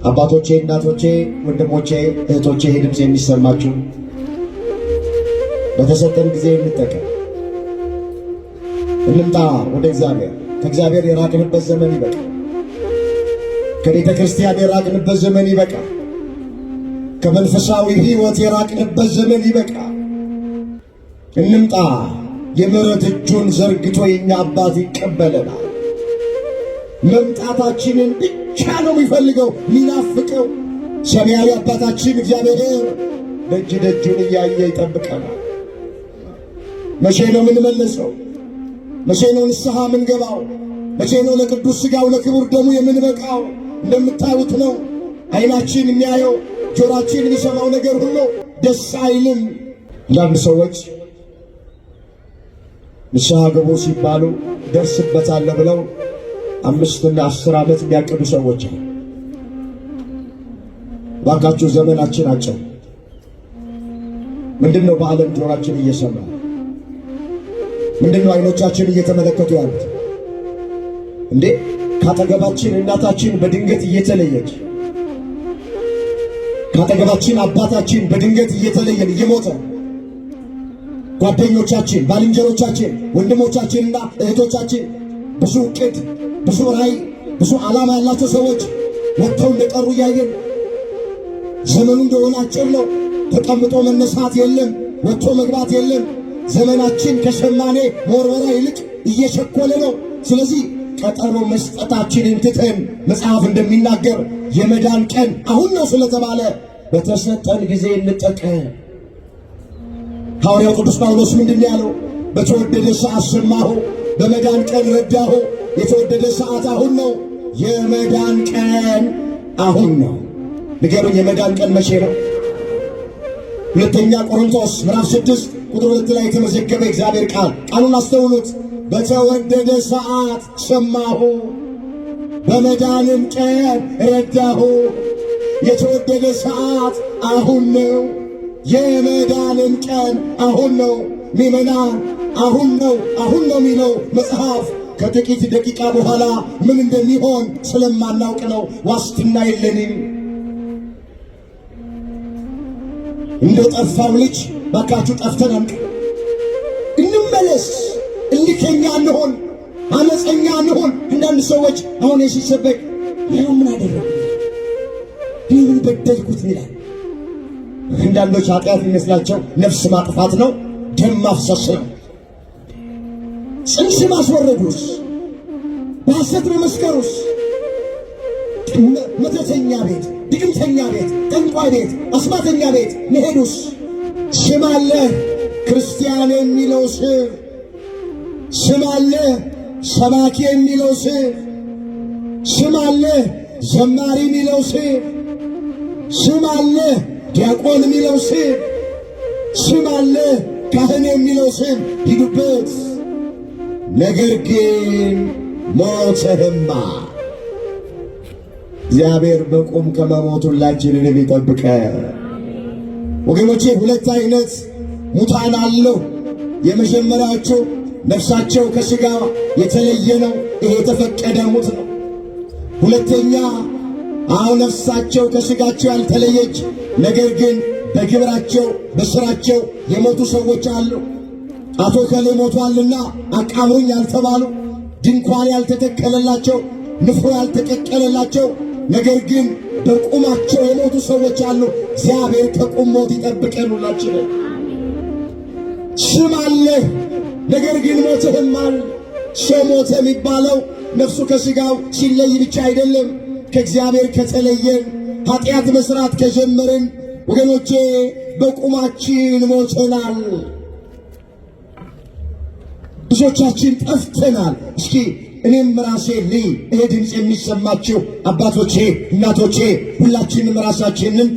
አባቶቼ፣ እናቶቼ፣ ወንድሞቼ፣ እህቶቼ ይሄ ድምፅ የሚሰማችሁ በተሰጠን ጊዜ እንጠቀም። እንምጣ ወደ እግዚአብሔር። ከእግዚአብሔር የራቅንበት ዘመን ይበቃ። ከቤተ ክርስቲያን የራቅንበት ዘመን ይበቃ። ከመንፈሳዊ ሕይወት የራቅንበት ዘመን ይበቃ። እንምጣ። የምሕረት እጁን ዘርግቶ የኛ አባት ይቀበለናል። መምጣታችንን ብቻ ነው የሚፈልገው የሚናፍቀው። ሰማያዊ አባታችን እግዚአብሔር ደጅ ደጁን እያየ ይጠብቀናል። መቼ ነው የምንመለሰው? መቼ ነው ንስሐ የምንገባው? መቼ ነው ለቅዱስ ሥጋው ለክቡር ደሙ የምንበቃው? እንደምታዩት ነው ዓይናችን የሚያየው ጆሮአችን የሚሰማው ነገር ሁሉ ደስ አይልም። አንዳንድ ሰዎች ንስሐ ገቡ ሲባሉ ደርስበታለሁ ብለው 5 እና 10 ዓመት የሚያቅዱ ሰዎች ነው። ባካችሁ ዘመናችን አጭር። ምንድነው በዓለም ጆሮአችን እየሰማ? ምንድነው ዓይኖቻችን እየተመለከቱ ያሉት? እንዴ ካጠገባችን እናታችን በድንገት እየተለየች፣ ካጠገባችን አባታችን በድንገት እየተለየን እየሞተ፣ ጓደኞቻችን፣ ባልንጀሮቻችን፣ ወንድሞቻችንና እህቶቻችን ብዙ ዕቅድ፣ ብዙ ራዕይ፣ ብዙ ዓላማ ያላቸው ሰዎች ወጥተው እንደቀሩ እያየን፣ ዘመኑ እንደሆነ አጭር ነው። ተቀምጦ መነሳት የለም፣ ወጥቶ መግባት የለም። ዘመናችን ከሸማኔ መወርወራ ይልቅ እየቸኮለ ነው። ስለዚህ ቀጠሮ መስጠታችንን ትተን መጽሐፍ እንደሚናገር የመዳን ቀን አሁን ነው ስለተባለ በተሰጠን ጊዜ እንጠቀም። ሐዋርያው ቅዱስ ጳውሎስ ምንድን ያለው? በተወደደ ሰዓት ሰማሁ፣ በመዳን ቀን ረዳሁ። የተወደደ ሰዓት አሁን ነው። የመዳን ቀን አሁን ነው። ንገሩኝ፣ የመዳን ቀን መቼ ነው? ሁለተኛ ቆሮንቶስ ምዕራፍ 6 ቁጥር 2 ላይ የተመዘገበ እግዚአብሔር ቃሉን አስተውሉት። በተወደደ ሰዓት ሰማሁ፣ በመዳንም ቀን ረዳሁ። የተወደደ ሰዓት አሁን ነው። የመዳንም ቀን አሁን ነው። ምእመናን አሁን ነው የሚለው መጽሐፍ ከጥቂት ደቂቃ በኋላ ምን እንደሚሆን ስለማናውቅ ነው። ዋስትና የለንም። እንደ ጠፋው ልጅ ባካችሁ ጠፍተን እንመለስ። እልከኛ እንሆን፣ አመፀኛ እንሆን። አንዳንድ ሰዎች አሁን ሲሰበክ ምን አደረጉ፣ ምን በደልኩት ይላል። አንዳንዶች ኃጢአት የሚመስላቸው ነፍስ ማጥፋት ነው፣ ደም ማፍሰስ ነው። ጽንስ ማስወረዱስ፣ በሐሰት መመስከሩስ፣ መተተኛ ቤት፣ ድግምተኛ ቤት፣ ጠንቋይ ቤት፣ አስማተኛ ቤት መሄዱስ፣ ስም አለ ክርስቲያን የሚለው ስም አለ ሰባኪ የሚለው ስም አለ ዘማሪ የሚለው ስም አለ ዲያቆን የሚለው ስም አለ ካህን የሚለው ሂዱበት። ነገር ግን ሞተህማ እግዚአብሔር በቁም ከመሞት ሁላችንን ቢጠብቀ። ወገኖቼ ሁለት አይነት ሙታን አለው። የመጀመሪያዎቹ ነፍሳቸው ከሥጋ የተለየ ነው። ይሄ የተፈቀደ ሙት ነው። ሁለተኛ ነፍሳቸው ከሥጋቸው ያልተለየች ነገር ግን በግብራቸው በሥራቸው የሞቱ ሰዎች አሉ። አቶ ከሌ ሞቷልና አቃብሩኝ ያልተባሉ፣ ድንኳን ያልተተከለላቸው፣ ንፍሮ ያልተቀቀለላቸው ነገር ግን በቁማቸው የሞቱ ሰዎች አሉ። እግዚአብሔር ከቁም ሞት ይጠብቀን ሁላችንን። ስም አለህ ነገር ግን ሞትህማል። ሰው ሞተ የሚባለው ነፍሱ ከሥጋው ሲለይ ብቻ አይደለም። ከእግዚአብሔር ከተለየን ኃጢአት መስራት ከጀመርን ወገኖቼ በቁማችን ሞተናል። ብዙዎቻችን ጠፍተናል። እስኪ እኔም ራሴ ይሄ ድምፅ የሚሰማችሁ አባቶቼ፣ እናቶቼ ሁላችንም ራሳችንን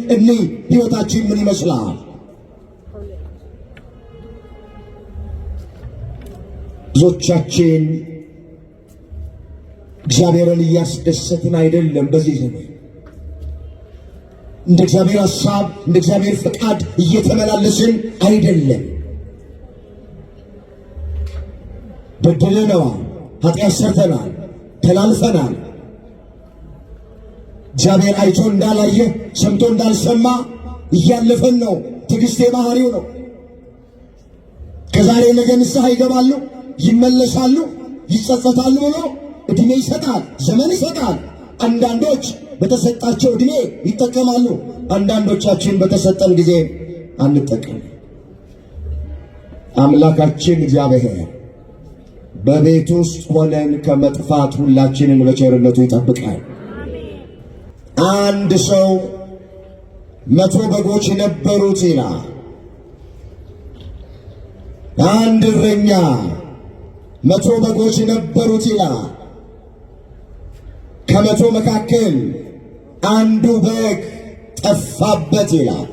ሕይወታችን ምን ይመስላል? ብዙዎቻችን እግዚአብሔርን እያስደሰትን አይደለም። በዚህ ዘመን እንደ እግዚአብሔር ሐሳብ እንደ እግዚአብሔር ፈቃድ እየተመላለስን አይደለም። በደለናል፣ ኃጢአት ሰርተናል፣ ተላልፈናል። እግዚአብሔር አይቶ እንዳላየ ሰምቶ እንዳልሰማ እያለፈን ነው። ትዕግሥት የባህሪው ነው። ከዛሬ ነገ ንስሐ ይገባሉ፣ ይመለሳሉ፣ ይጸጸታሉ ብሎ ዕድሜ ይሰጣል፣ ዘመን ይሰጣል። አንዳንዶች በተሰጣቸው ዕድሜ ይጠቀማሉ፣ አንዳንዶቻችን በተሰጠን ጊዜ አንጠቀም። አምላካችን እግዚአብሔር በቤት ውስጥ ሆነን ከመጥፋት ሁላችንን በቸርነቱ ይጠብቃል። አንድ ሰው 100 በጎች ነበሩት ይላል። አንድ እረኛ 100 በጎች ነበሩት ይላል። ከ100 መካከል አንዱ በግ ጠፋበት ይላል።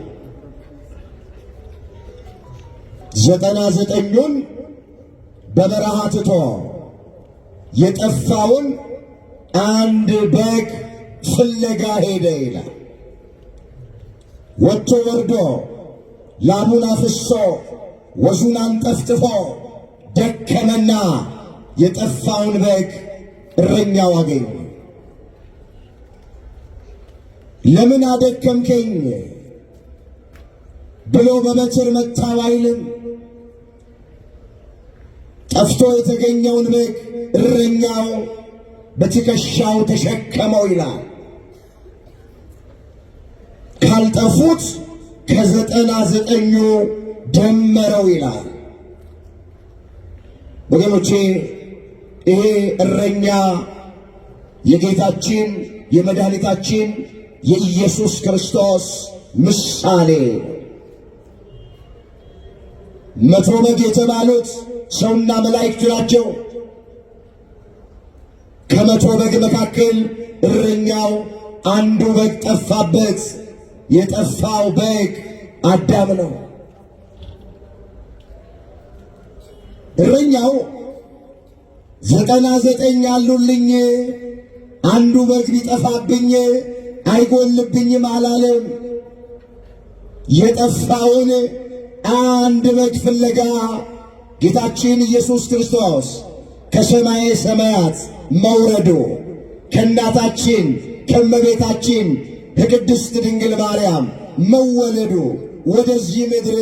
99ን በበረሃ ትቶ የጠፋውን አንድ በግ ፍለጋ ሄደ ይላል። ወጥቶ ወርዶ ላሙን አፍሶ ወዙን አንጠፍጥፎ ደከመና የጠፋውን በግ እረኛው አገኘ። ለምን አደከምከኝ ብሎ በበትር መታው አይልም። ጠፍቶ የተገኘውን በግ እረኛው በትከሻው ተሸከመው ይላል። ካልጠፉት ከ99 ደመረው ይላል። ወገኖቼ ይሄ እረኛ የጌታችን የመድኃኒታችን የኢየሱስ ክርስቶስ ምሳሌ። 100 በግ የተባሉት ሰውና መላእክት ናቸው። ከ100 በግ መካከል እረኛው አንዱ በግ ጠፋበት። የጠፋው በግ አዳም ነው። እረኛው 99 አሉልኝ፣ አንዱ በግ ቢጠፋብኝ አይጎልብኝም አላለም። የጠፋውን አንድ በግ ፍለጋ ጌታችን ኢየሱስ ክርስቶስ ከሰማየ ሰማያት መውረዱ ከእናታችን ከእመቤታችን ከቅድስት ድንግል ማርያም መወለዱ ወደዚህ ምድር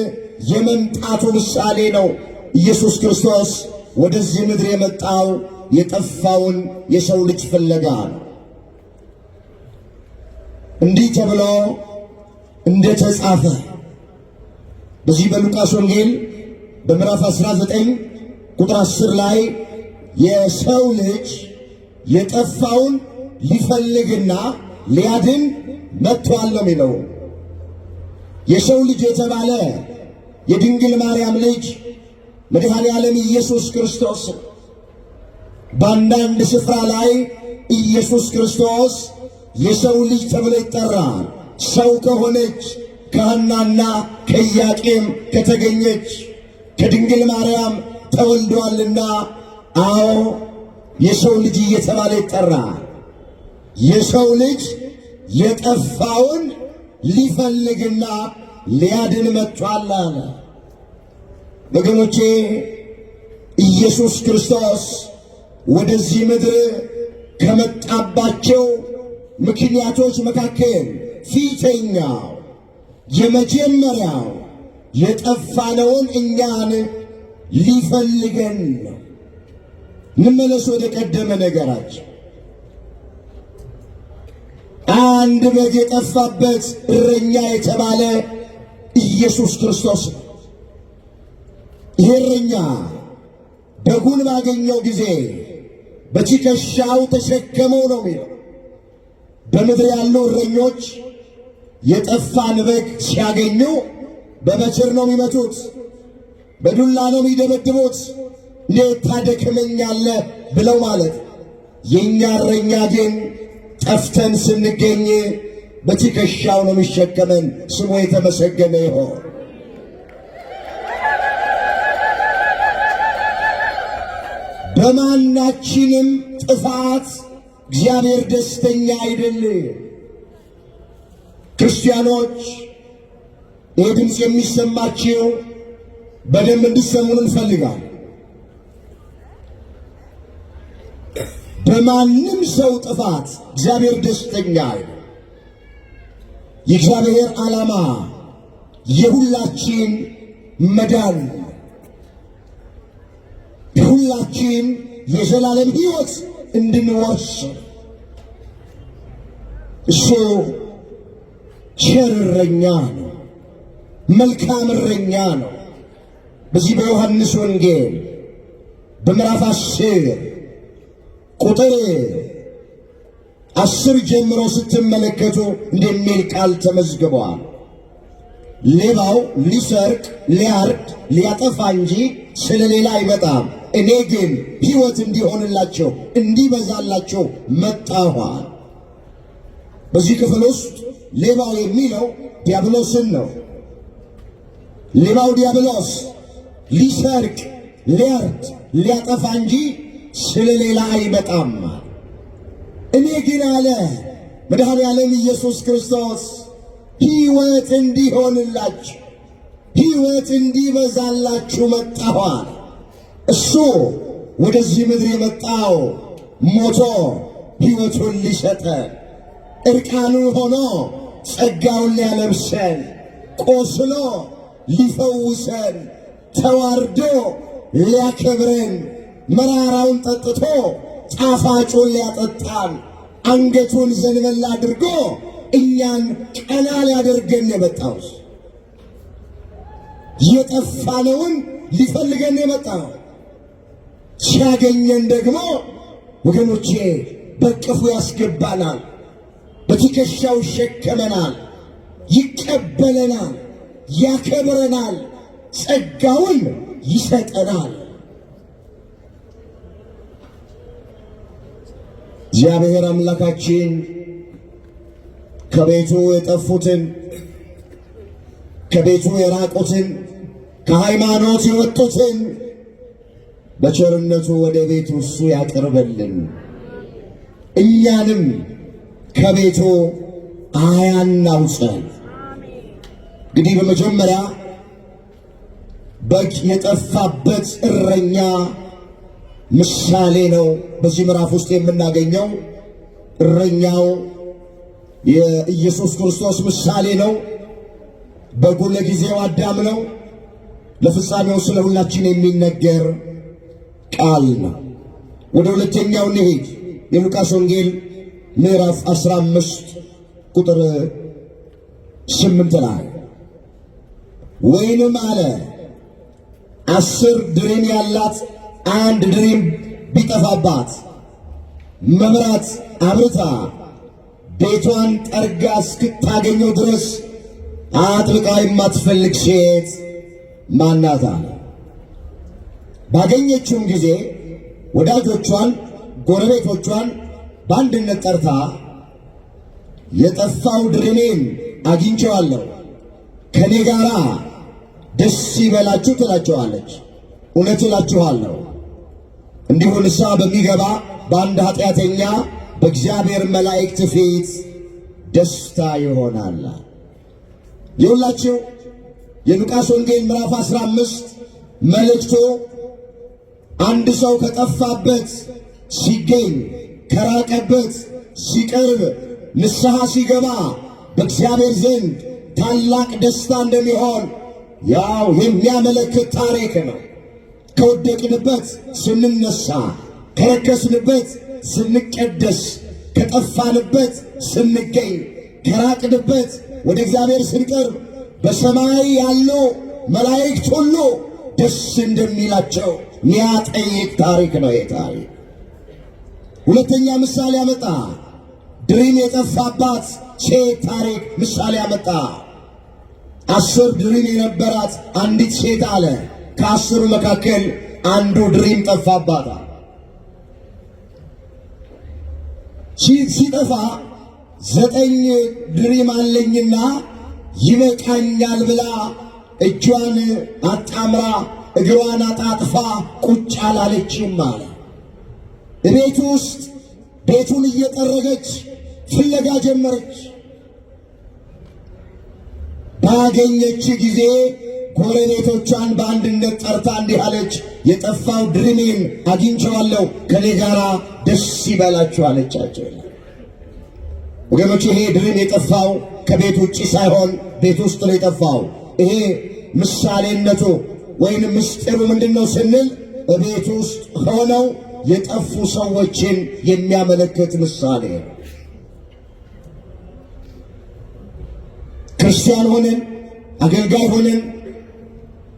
የመምጣቱ ምሳሌ ነው። ኢየሱስ ክርስቶስ ወደዚህ ምድር የመጣው የጠፋውን የሰው ልጅ ፍለጋ ነው። እንዲህ ተብሎ እንደተጻፈ በዚህ በሉቃስ ወንጌል በምዕራፍ 19 ቁጥር 10 ላይ የሰው ልጅ የጠፋውን ሊፈልግና ሊያድን መጥቷል ነው የሚለው። የሰው ልጅ የተባለ የድንግል ማርያም ልጅ መድኃኔ ዓለም ኢየሱስ ክርስቶስ። በአንዳንድ ስፍራ ላይ ኢየሱስ ክርስቶስ የሰው ልጅ ተብሎ ይጠራል። ሰው ከሆነች ከሐናና ከኢያቄም ከተገኘች ከድንግል ማርያም ተወልዷልና፣ አዎ የሰው ልጅ እየተባለ ይጠራል። የሰው ልጅ የጠፋውን ሊፈልግና ሊያድን መጥቷል አለ። ወገኖቼ ኢየሱስ ክርስቶስ ወደዚህ ምድር ከመጣባቸው ምክንያቶች መካከል ፊተኛው የመጀመሪያው የጠፋነውን እኛን ሊፈልገን ነው። እንመለስ ወደ ቀደመ ነገራችን። አንድ በግ የጠፋበት እረኛ የተባለ ኢየሱስ ክርስቶስ ነው። ይህ እረኛ በጉን ባገኘው ጊዜ በትከሻው ተሸከመው ነው የሚለው። በምድር ያሉ እረኞች የጠፋን በግ ሲያገኙ በበትር ነው የሚመቱት፣ በዱላ ነው የሚደበድቡት። እንዴት ታደክመኛለህ ብለው ማለት። የእኛ እረኛ ግን ጠፍተን ስንገኝ በትከሻው ነው የሚሸከመን። ስሙ የተመሰገነ ይሁን። በማናችንም ጥፋት እግዚአብሔር ደስተኛ አይደለም። ክርስቲያኖች ይህ ድምፅ የሚሰማችሁ በደንብ እንዲሰሙን እንፈልጋለን። በማንም ሰው ጥፋት እግዚአብሔር ደስተኛ አይደለም። የእግዚአብሔር ዓላማ የሁላችን መዳን፣ የሁላችን የዘላለም ሕይወት እንድንወርስ እሱ ቸር እረኛ ነው፣ መልካም እረኛ ነው። በዚህ በዮሐንስ ወንጌል በምዕራፍ 10 ቁጥር 10 ጀምሮ ስትመለከቱ እንደሚል ቃል ተመዝግቧል። ሌባው ሊሰርቅ፣ ሊያርድ፣ ሊያጠፋ እንጂ ስለሌላ አይመጣም፣ እኔ ግን ሕይወት እንዲሆንላቸው እንዲበዛላቸው መጣኋል። በዚህ ክፍል ውስጥ ሌባው የሚለው ዲያብሎስን ነው። ሌባው ዲያብሎስ ሊሰርቅ፣ ሊያርድ፣ ሊያጠፋ እንጂ ስለሌላ አይመጣም። እኔ ግን አለ መድኃኔዓለም ኢየሱስ ክርስቶስ ሕይወት እንዲሆንላችሁ፣ ሕይወት እንዲበዛላችሁ መጣኋል። እሱ ወደዚህ ምድር የመጣው ሞቶ ሕይወቱን ሊሰጠን፣ እርቃኑን ሆኖ ጸጋውን ሊያለብሰን፣ ቆስሎ ሊፈውሰን፣ ተዋርዶ ሊያከብረን፣ መራራውን ጠጥቶ ጣፋጩን ሊያጠጣን፣ አንገቱን ዘንበል አድርጎ እኛን ቀና ሊያደርገን የመጣው፣ የጠፋነውን ሊፈልገን የመጣው፣ ሲያገኘን ደግሞ ወገኖቼ በቅፉ ያስገባናል፣ በትከሻው ይሸከመናል፣ ይቀበለናል፣ ያከብረናል፣ ጸጋውን ይሰጠናል። እግዚአብሔር አምላካችን ከቤቱ የጠፉትን፣ ከቤቱ የራቁትን፣ ከሃይማኖት የወጡትን በቸርነቱ ወደ ቤቱ እሱ ያቀርበልን፣ እኛንም ከቤቱ አያናውፀን። እንግዲህ በመጀመሪያ በግ የጠፋበት እረኛ ምሳሌ ነው በዚህ ምዕራፍ ውስጥ የምናገኘው። እረኛው የኢየሱስ ክርስቶስ ምሳሌ ነው። በጉ ለጊዜው አዳም ነው፣ ለፍጻሜው ስለ ሁላችን የሚነገር ቃል ነው። ወደ ሁለተኛው እንሂድ። የሉቃስ ወንጌል ምዕራፍ 15 ቁጥር 8 ላይ ወይንም አለ 10 ድሪም ያላት አንድ ድሪም ቢጠፋባት መብራት አብርታ ቤቷን ጠርጋ እስክታገኘው ድረስ አጥብቃ የማትፈልግ ሴት ማናት አለ። ባገኘችውም ጊዜ ወዳጆቿን፣ ጎረቤቶቿን በአንድነት ጠርታ የጠፋው ድሪሜን አግኝቼዋለሁ፣ ከኔ ጋራ ደስ ይበላችሁ ትላቸዋለች። እውነት እላችኋለሁ እንዲሁ ንስሐ በሚገባ በአንድ ኃጢአተኛ በእግዚአብሔር መላእክት ፊት ደስታ ይሆናል። ይሁላችሁ የሉቃስ ወንጌል ምዕራፍ 15 መልእክቱ አንድ ሰው ከጠፋበት ሲገኝ፣ ከራቀበት ሲቀርብ፣ ንስሐ ሲገባ በእግዚአብሔር ዘንድ ታላቅ ደስታ እንደሚሆን ያው የሚያመለክት ታሪክ ነው። ከወደቅንበት ስንነሳ፣ ከረከስንበት ስንቀደስ፣ ከጠፋንበት ስንገኝ፣ ከራቅንበት ወደ እግዚአብሔር ስንቀርብ በሰማይ ያሉ መላእክት ሁሉ ደስ እንደሚላቸው ሚያጠይቅ ታሪክ ነው ይህ ታሪክ። ሁለተኛ ምሳሌ አመጣ። ድሪም የጠፋባት ሴት ታሪክ ምሳሌ አመጣ። 10 ድሪም የነበራት አንዲት ሴት አለ። ከ10ሩ መካከል አንዱ ድሪም ጠፋባታል። ሲጠፋ 9 ድሪም አለኝና ይበቃኛል ብላ እጇን አጣምራ እግሯን አጣጥፋ ቁጭ አላለችም አለ። ቤቱ ውስጥ ቤቱን እየጠረገች ፍለጋ ጀመረች። ባገኘች ጊዜ ጎረቤቶቿን በአንድነት ጠርታ እንዲህ አለች፣ የጠፋው ድሪሜን አግኝቼዋለሁ፣ ከኔ ጋር ደስ ይበላችሁ አለቻቸው። ወገኖች ይሄ ድሪም የጠፋው ከቤት ውጪ ሳይሆን ቤት ውስጥ ነው የጠፋው። ይሄ ምሳሌነቱ ወይም ምስጢሩ ምንድነው ስንል በቤት ውስጥ ሆነው የጠፉ ሰዎችን የሚያመለክት ምሳሌ። ክርስቲያን ሆነን አገልጋይ ሆነን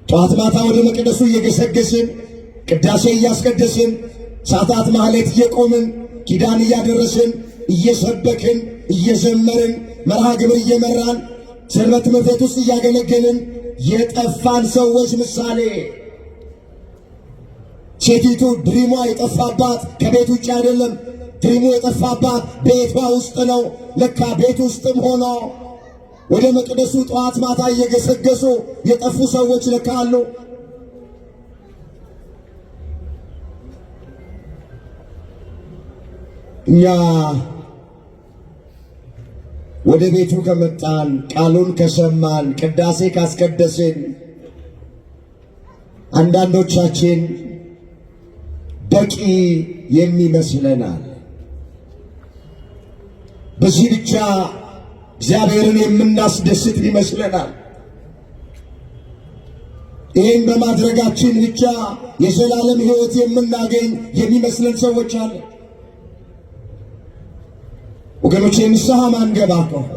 ጠዋት ማታ ወደ መቅደሱ እየገሰገስን ቅዳሴ እያስቀደስን ሰዓታት ማህሌት እየቆምን ኪዳን እያደረስን እየሰበክን እየዘመርን መርሃ ግብር እየመራን ሰንበት ትምህርት ቤት ውስጥ እያገለገልን የጠፋን ሰዎች ምሳሌ። ሴቲቱ ድሪሟ የጠፋባት ከቤት ውጭ አይደለም። ድሪሙ የጠፋባት ቤቷ ውስጥ ነው። ለካ ቤት ውስጥም ሆኖ ወደ መቅደሱ ጠዋት ማታ እየገሰገሱ የጠፉ ሰዎች ለካ አሉ። እኛ ወደ ቤቱ ከመጣን ቃሉን ከሰማን ቅዳሴ ካስቀደስን አንዳንዶቻችን በቂ የሚመስለናል። በዚህ ብቻ እግዚአብሔርን የምናስደስት ይመስለናል። ይህን በማድረጋችን ብቻ የዘላለም ሕይወት የምናገኝ የሚመስለን ሰዎች አለ። ወገኖቼ ንስሐ ማንገባ ከሆነ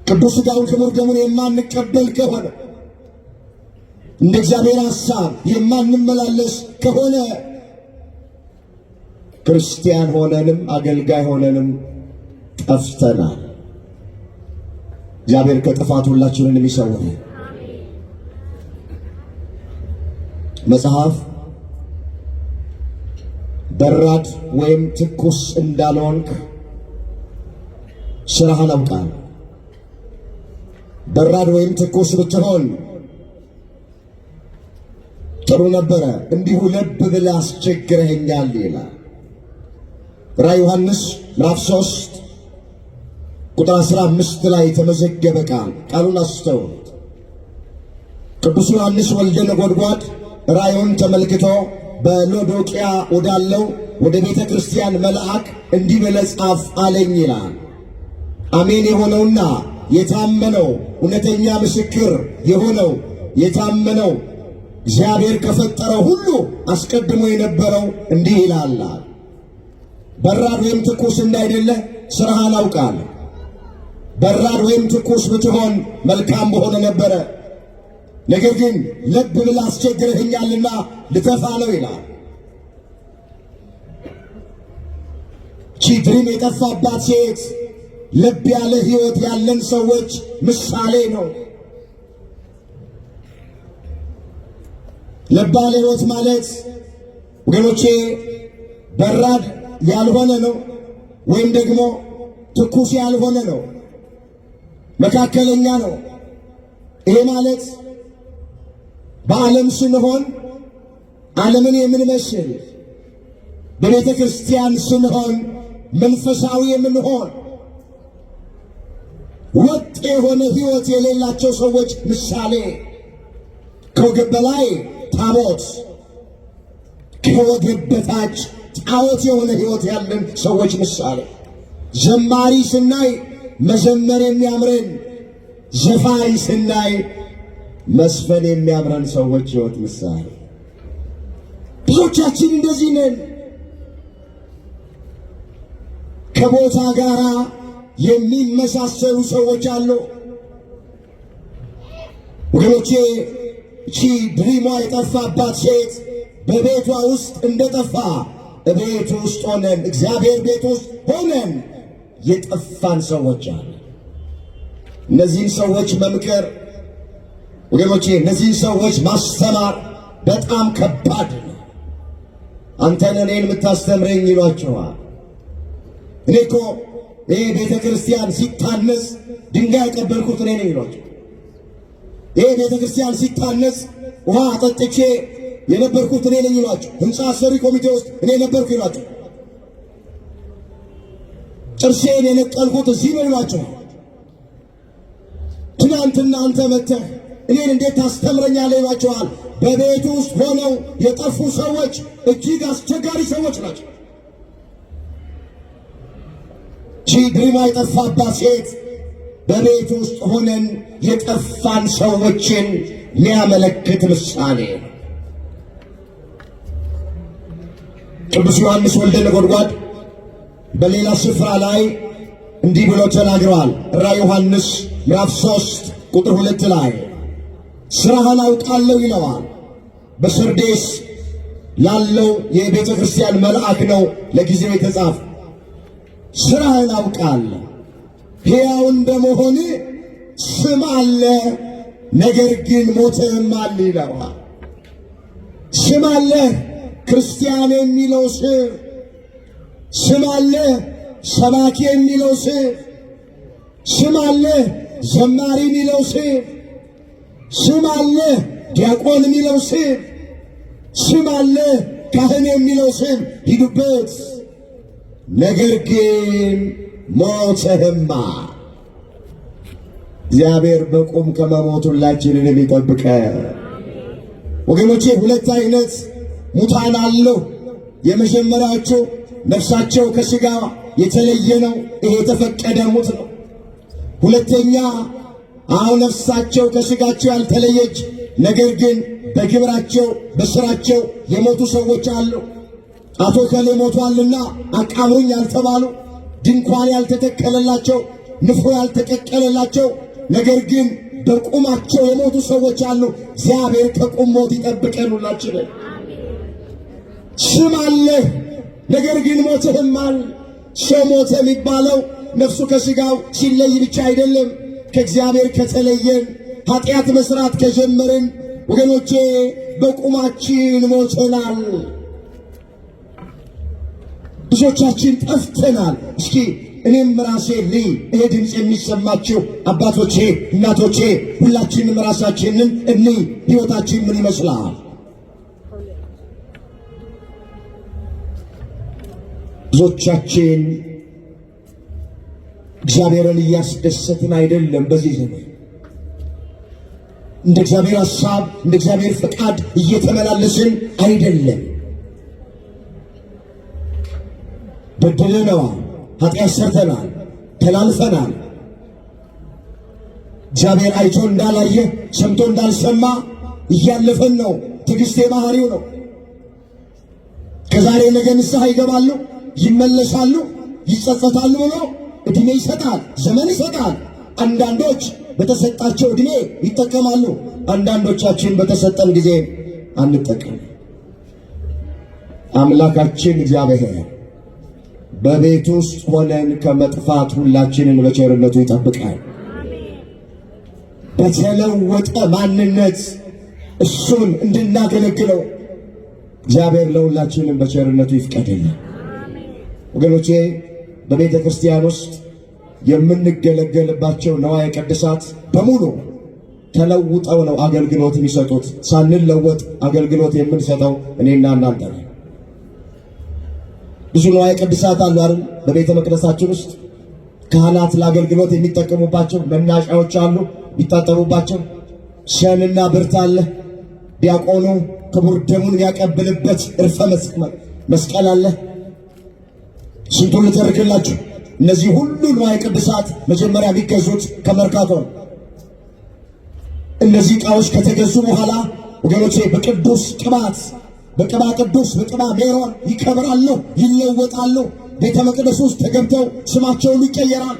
ቅዱስ ሥጋውን ክቡር ደሙን የማንቀበል ከሆነ እንደ እግዚአብሔር ሐሳብ የማንመላለስ ከሆነ ክርስቲያን ሆነንም አገልጋይ ሆነንም ጠፍተናል። እግዚአብሔር ከጥፋት ሁላችንን የሚሰውር መጽሐፍ በራድ ወይም ትኩስ እንዳልሆንክ ስራህን አውቃለሁ። በራድ ወይም ትኩስ ብትሆን ጥሩ ነበረ፣ እንዲሁ ለብ ብለህ አስቸግረኸኛል ይላል ራዕየ ዮሐንስ ምዕራፍ 3 ቁጥር 15 ላይ የተመዘገበ ቃሉን አስተውሉት። ቅዱስ ዮሐንስ ወልደ ነጎድጓድ ራእዩን ተመልክቶ በሎዶቅያ ወዳለው ወደ ቤተ ክርስቲያን መልአክ እንዲህ ብለህ ጻፍ አለኝ ይላል። አሜን የሆነውና የታመነው እውነተኛ ምስክር የሆነው የታመነው እግዚአብሔር ከፈጠረው ሁሉ አስቀድሞ የነበረው እንዲህ ይላል፣ በራድ ወይም ትኩስ እንዳይደለ ስራህን አውቃለሁ። በራድ ወይም ትኩስ ብትሆን መልካም በሆነ ነበረ፣ ነገር ግን ለብ ብለህ አስቸግረኸኛልና ልተፋ ነው ይላል። ድሪም የጠፋባት ሴት ለብ ያለ ሕይወት ያለን ሰዎች ምሳሌ ነው። ለብ ያለ ሕይወት ማለት ወገኖቼ በራድ ያልሆነ ነው፣ ወይም ደግሞ ትኩስ ያልሆነ ነው፣ መካከለኛ ነው። ይሄ ማለት በዓለም ስንሆን ዓለምን የምንመስል፣ በቤተ ክርስቲያን ስንሆን መንፈሳዊ የምንሆን፣ ወጥ የሆነ ሕይወት የሌላቸው ሰዎች ምሳሌ። ከወገብ በላይ ታቦት፣ ከወገብ በታች ጣዖት የሆነ ሕይወት ያለን ሰዎች ምሳሌ። ዘማሪ ስናይ መዘመር የሚያምረን፣ ዘፋኝ ስናይ መስፈን የሚያምረን ሰዎች ሕይወት ምሳሌ። ብዙዎቻችን እንደዚህ ነን። ከቦታ ጋር የሚመሳሰሉ ሰዎች አሉ። ወገኖቼ ድሪሟ የጠፋባት ሴት በቤቷ ውስጥ እንደጠፋ ቤት ውስጥ ሆነን እግዚአብሔር ቤት ውስጥ ሆነን የጠፋን ሰዎች አሉ። እነዚህን ሰዎች መምከር ወገኖቼ፣ እነዚህን ሰዎች ማስተማር በጣም ከባድ ነው። አንተን እኔን የምታስተምረኝ ይሏቸዋል። እኔ እኮ ይሄ ቤተ ክርስቲያን ሲታነጽ ድንጋይ ቀበልኩት እኔ ነኝ ይሏቸው። ይሄ ቤተ ክርስቲያን ሲታነጽ ውሃ አጠጥቼ የነበርኩት እኔ ነኝ ይሏቸው። ሕንፃ አሰሪ ኮሚቴ ውስጥ እኔ ነበርኩ ይሏቸው። ጥርሴን የነቀልኩት እዚህ ነው ይሏቸው። ትናንትና አንተ መጥተህ እኔን እንዴት ታስተምረኛለህ ይሏቸዋል። በቤቱ ውስጥ ሆነው የጠፉ ሰዎች እጅግ አስቸጋሪ ሰዎች ናቸው። ድሪማ የጠፋባት ሴት በቤት ውስጥ ሆነን የጠፋን ሰዎችን ሊያመለክት ምሳሌ ነው። ቅዱስ ዮሐንስ ወልደ ነጎድጓድ በሌላ ስፍራ ላይ እንዲህ ብሎ ተናግረዋል። ራዕየ ዮሐንስ ምዕራፍ 3 ቁጥር 2 ላይ ሥራህን አውቃለሁ ይለዋል። በሰርዴስ ላለው የቤተ ክርስቲያን መልአክ ነው ለጊዜው የተጻፈ። ሥራህን አውቃለሁ፣ ሕያው እንደመሆን ስም አለ፣ ነገር ግን ሞተህማል ይለዋል። ስም አለ ክርስቲያን የሚለው ስም አለ ሰባኪ የሚለው ስም አለ ዘማሪ የሚለው ስም አለ ዲያቆን የሚለው ስም አለ ካህን የሚለው ሂዱበት። ነገር ግን ሞተህማ። እግዚአብሔር በቁም ከመሞት ሁላችንን የሚጠብቀ ወገኖቼ፣ ሁለት አይነት ሙታን አለው። የመጀመሪያዎቹ ነፍሳቸው ከሥጋ የተለየ ነው። ይሄ የተፈቀደ ሙት ነው። ሁለተኛ ነፍሳቸው ከሥጋቸው ያልተለየች ነገር ግን በግብራቸው በሥራቸው የሞቱ ሰዎች አሉ። አቶ ከሌ ሞቷልና አቃብሩኝ ያልተባሉ፣ ድንኳን ያልተተከለላቸው፣ ንፍሮ ያልተቀቀለላቸው ነገር ግን በቁማቸው የሞቱ ሰዎች አሉ። እግዚአብሔር ከቁም ሞት ይጠብቀን ሁላችንን። ስም አለህ ነገር ግን ሞተህማል። ሰው ሞተ የሚባለው ነፍሱ ከሥጋው ሲለይ ብቻ አይደለም። ከእግዚአብሔር ከተለየን ኃጢአት መስራት ከጀመርን ወገኖቼ በቁማችን ሞተናል። ብዙዎቻችን ጠፍተናል። እስኪ እኔም ራሴ ይሄ ድምፅ የሚሰማችሁ አባቶቼ፣ እናቶቼ ሁላችንም ራሳችንን ሕይወታችን ምን ይመስላል? ብዙዎቻችን እግዚአብሔርን እያስደሰትን አይደለም። በዚህ ዘመን እንደ እግዚአብሔር ሐሳብ እንደ እግዚአብሔር ፈቃድ እየተመላለስን አይደለም። በደለናል፣ ኃጢአት ሰርተናል፣ ተላልፈናል። እግዚአብሔር አይቶ እንዳላየ ሰምቶ እንዳልሰማ እያለፈን ነው። ትዕግሥት የባህሪው ነው። ከዛሬ ነገ ንስሐ ይገባሉ፣ ይመለሳሉ፣ ይጸጸታሉ ብሎ ዕድሜ ይሰጣል፣ ዘመን ይሰጣል። አንዳንዶች በተሰጣቸው ዕድሜ ይጠቀማሉ። አንዳንዶቻችን በተሰጠን ጊዜ አንጠቀም። አምላካችን እግዚአብሔር በቤት ውስጥ ሆነን ከመጥፋት ሁላችንን በቸርነቱ ይጠብቃል። በተለወጠ ማንነት እሱን እንድናገለግለው እግዚአብሔር ለሁላችንም በቸርነቱ ይፍቀድልን። ወገኖቼ በቤተ ክርስቲያን ውስጥ የምንገለገልባቸው ነዋየ ቅድሳት በሙሉ ተለውጠው ነው አገልግሎት የሚሰጡት። ሳንለወጥ አገልግሎት የምንሰጠው እኔና እናንተ ነን። ብዙ ነዋየ ቅድሳት አሉ አይደል? በቤተ መቅደሳችን ውስጥ ካህናት ለአገልግሎት የሚጠቀሙባቸው መናጫዎች አሉ፣ የሚታጠቡባቸው። ሸንና ብርት አለ። ዲያቆኑ ክቡር ደሙን የሚያቀብልበት እርፈ መስቀል አለ። ስንቱን ልተርክላችሁ። እነዚህ ሁሉ ንዋየ ቅድሳት መጀመሪያ የሚገዙት ከመርካቶ ነው። እነዚህ ዕቃዎች ከተገዙ በኋላ ወገኖቼ በቅዱስ ቅባት፣ በቅባ ቅዱስ፣ በቅባ ሜሮን ይከብራሉ፣ ይለወጣሉ። ቤተ መቅደስ ውስጥ ተገብተው ስማቸው ሁሉ ይቀየራል።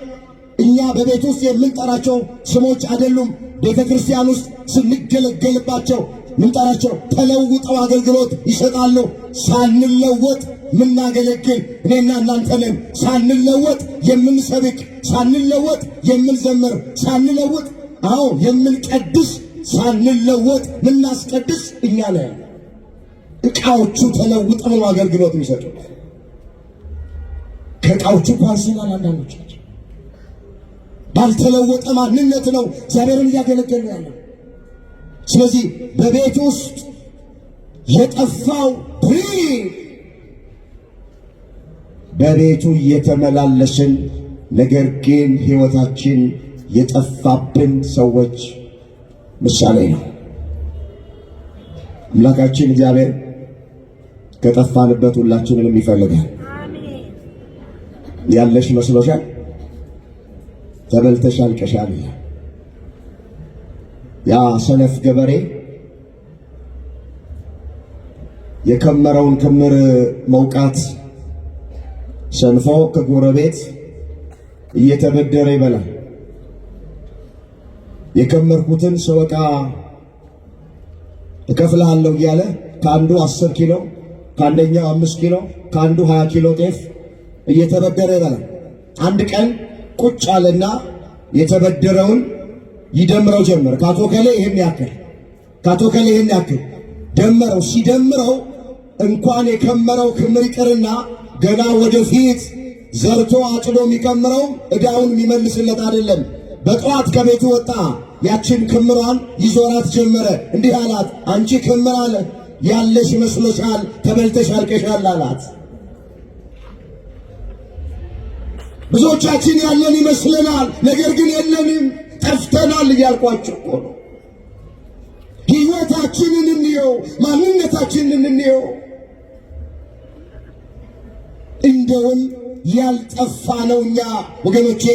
እኛ በቤት ውስጥ የምንጠራቸው ስሞች አይደሉም። ቤተ ክርስቲያን ውስጥ ስንገለገልባቸው ምንጠራቸው ተለውጠው አገልግሎት ይሰጣሉ። ሳንለወጥ ምናገለግል እኔና እናንተ ነን። ሳንለወጥ የምንሰብክ፣ ሳንለወጥ የምንዘምር፣ ሳንለወጥ የምንቀድስ፣ ሳንለወጥ ምናስቀድስ እኛ ነን። ዕቃዎቹ ተለውጠው ነው አገልግሎት የሚሰጡት። ከዕቃዎቹ ኳንስናል። አንዳንዶቻችን ባልተለወጠ ማንነት ነው እግዚአብሔርን እያገለገልን ያለው። ስለዚህ በቤት ውስጥ የጠፋው በቤቱ እየተመላለስን ነገር ግን ሕይወታችን የጠፋብን ሰዎች ምሳሌ ነው። አምላካችን እግዚአብሔር ከጠፋንበት ሁላችንንም ይፈልጋል። ያለሽ መስሎሻል? ተበልተሽ አልቀሻል። ያ ሰነፍ ገበሬ የከመረውን ክምር መውቃት ሰንፎ ከጎረቤት እየተበደረ ይበላል። የከመርኩትን ሰወቃ እከፍልሃለሁ እያለ ከአንዱ 10 ኪሎ ከአንደኛው 5 ኪሎ ከአንዱ 20 ኪሎ ጤፍ እየተበደረ ይበላል። አንድ ቀን ቁጭ አለና የተበደረውን ይደምረው ጀመር። ካቶ ከሌ ይሄን ያክል፣ ካቶ ከሌ ይሄን ያክል ደመረው። ሲደምረው እንኳን የከመረው ክምር ይቅርና ገና ወደፊት ዘርቶ አጭዶ የሚከምረው ዕዳውን የሚመልስለት አይደለም። በጠዋት ከቤቱ ወጣ። ያችን ክምሯን ይዞራት ጀመረ። እንዲህ አላት፣ አንቺ ክምር አለ ያለሽ መስሎሻል፣ ተበልተሽ አልቀሻል አላት። ብዙዎቻችን ያለን ይመስለናል፣ ነገር ግን የለንም፣ ጠፍተናል እያልኳችሁ እኮ ነው። ሕይወታችንን እንየው፣ ማንነታችንን እንየው። እንደውም ያልጠፋ ነው እኛ ወገኖቼ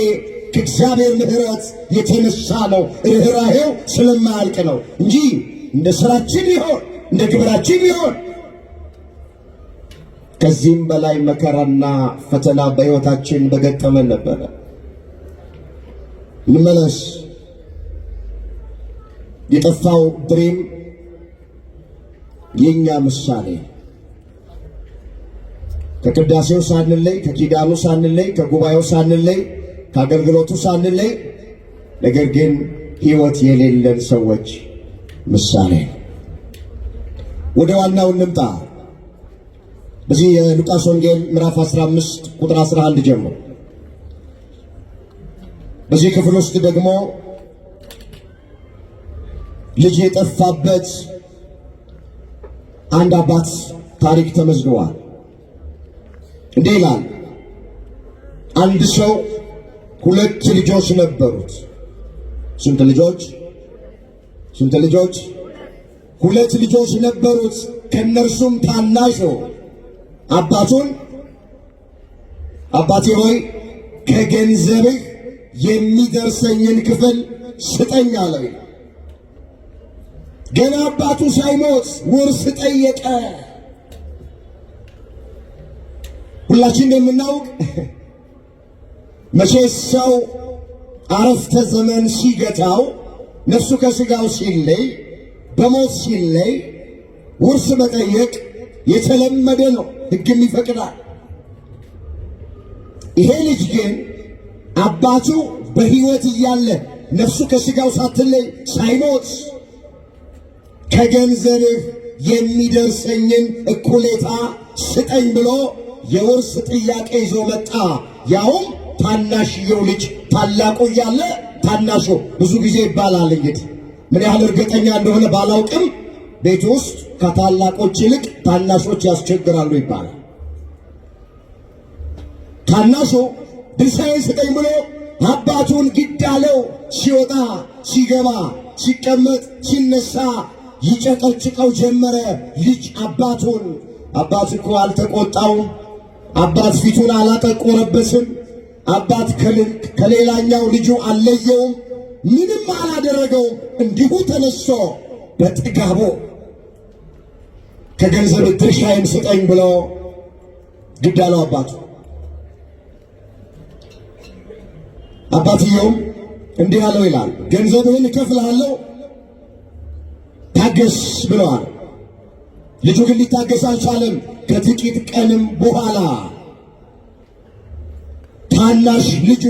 ከእግዚአብሔር ምሕረት የተነሳ ነው። ርኅራኄው ስለማያልቅ ነው እንጂ እንደ ሥራችን ቢሆን እንደ ግብራችን ቢሆን ከዚህም በላይ መከራና ፈተና በሕይወታችን በገጠመን ነበረ። እንመለስ። የጠፋው ድሪም የኛ ምሳሌ ከቅዳሴው ሳንለይ፣ ከኪዳኑ ሳንለይ፣ ከጉባኤው ሳንለይ፣ ከአገልግሎቱ ሳንለይ፣ ነገር ግን ሕይወት የሌለን ሰዎች ምሳሌ ነው። ወደ ዋናው እንምጣ። በዚህ የሉቃስ ወንጌል ምዕራፍ 15 ቁጥር 11 ጀምሮ በዚህ ክፍል ውስጥ ደግሞ ልጅ የጠፋበት አንድ አባት ታሪክ ተመዝግቧል። እንዲህ ይላል፣ አንድ ሰው 2 ልጆች ነበሩት። ስንት ልጆች? 2 ልጆች ነበሩት። ከነርሱም ታናሹ አባቱን አባቴ ሆይ ከገንዘብህ የሚደርሰኝን ክፍል ስጠኝ አለው። ገና አባቱ ሳይሞት ውርስ ጠየቀ። ሁላችን እንደምናውቅ መቼስ ሰው አረፍተ ዘመን ሲገታው ነፍሱ ከሥጋው ሲለይ በሞት ሲለይ ውርስ መጠየቅ የተለመደ ነው፣ ሕግም ይፈቅዳል። ይሄ ልጅ ግን አባቱ በሕይወት እያለ ነፍሱ ከሥጋው ሳትለይ ሳይሞት ከገንዘብህ የሚደርሰኝን እኩሌታ ስጠኝ ብሎ የውርስ ጥያቄ ይዞ መጣ። ያውም ታናሽየው ልጅ ታላቁ እያለ ታናሹ ብዙ ጊዜ ይባላል። እንግዲህ ምን ያህል እርግጠኛ እንደሆነ ባላውቅም ቤት ውስጥ ከታላቆች ይልቅ ታናሾች ያስቸግራሉ ይባላል። ታናሹ ድርሻዬን ስጠኝ ብሎ አባቱን ግድ አለው። ሲወጣ ሲገባ፣ ሲቀመጥ ሲነሳ ይጨቀጭቀው ጀመረ። ልጅ አባቱን። አባት እኮ አልተቆጣውም። አባት ፊቱን አላጠቆረበትም። አባት ከሌላኛው ልጁ አልለየውም። ምንም አላደረገውም። እንዲሁ ተነስቶ በጥጋቡ ከገንዘብ ድርሻዬን ስጠኝ ብሎ ግድ አለው አባቱ። አባትየውም እንዲህ አለው ይላል፣ ገንዘብህን እከፍልሃለሁ ታገስ ብለዋል። ልጁ ግን ሊታገስ አልቻለም። ከጥቂት ቀንም በኋላ ታናሽ ልጁ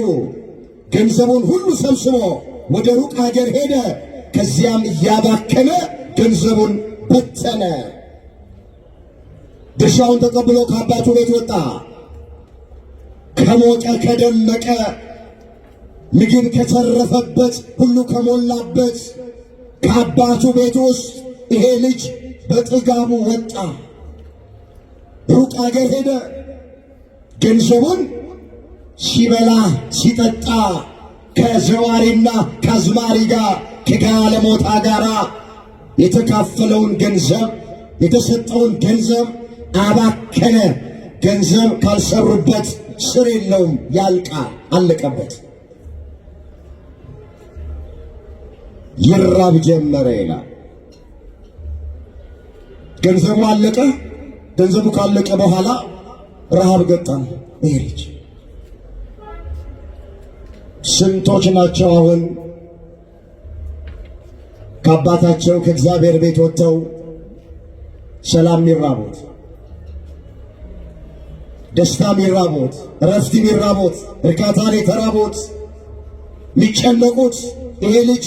ገንዘቡን ሁሉ ሰብስቦ ወደ ሩቅ ሀገር ሄደ። ከዚያም እያባከነ ገንዘቡን በተነ። ድርሻውን ተቀብሎ ከአባቱ ቤት ወጣ። ከሞቀ ከደመቀ ምግብ ከተረፈበት ሁሉ ከሞላበት ከአባቱ ቤት ውስጥ ይሄ ልጅ በጥጋቡ ወጣ። ሩቅ አገር ሄደ። ገንዘቡን ሲበላ ሲጠጣ ከዘዋሪና ከአዝማሪ ጋር ከጋለሞታ ጋር የተካፈለውን ገንዘብ የተሰጠውን ገንዘብ አባከነ። ገንዘብ ካልሰሩበት ስር የለውም፣ ያልቃል፣ አለቀበት። ይራብ ጀመረ ይላል። ገንዘቡ አለቀ። ገንዘቡ ካለቀ በኋላ ረሃብ ገጠመ ይሄ ልጅ። ስንቶች ናቸው አሁን ከአባታቸው ከእግዚአብሔር ቤት ወጥተው ሰላም የሚራቡት፣ ደስታ የሚራቡት፣ እረፍት የሚራቡት፣ እርካታን የተራቡት የሚጨነቁት? ይሄ ልጅ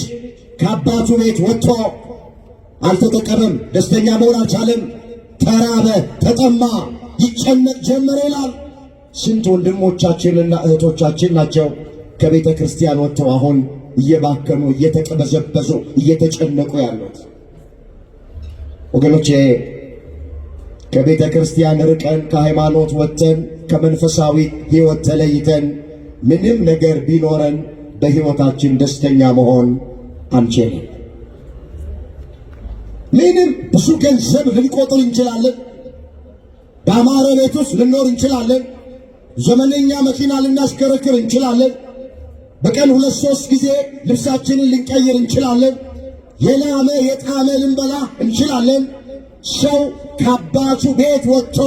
ከአባቱ ቤት ወጥቶ አልተጠቀመም፣ ደስተኛ መሆን አልቻለም። ተራበ፣ ተጠማ፣ ይጨነቅ ጀመረ ይላል። ስንት ወንድሞቻችንና እህቶቻችን ናቸው ከቤተ ክርስቲያን ወጥተው አሁን እየባከኑ እየተቀበዘበዙ እየተጨነቁ ያሉት? ወገኖቼ ከቤተ ክርስቲያን ርቀን ከሃይማኖት ወጥተን ከመንፈሳዊ ሕይወት ተለይተን ምንም ነገር ቢኖረን በሕይወታችን ደስተኛ መሆን አንችልም። ምንም ብዙ ገንዘብ ልንቆጥር እንችላለን። በአማረ ቤት ውስጥ ልንኖር እንችላለን። ዘመነኛ መኪና ልናሽከረክር እንችላለን። በቀን 2-3 ጊዜ ልብሳችንን ልንቀይር እንችላለን። የላመ የጣመ ልንበላ እንችላለን። ሰው ከአባቱ ቤት ወጥቶ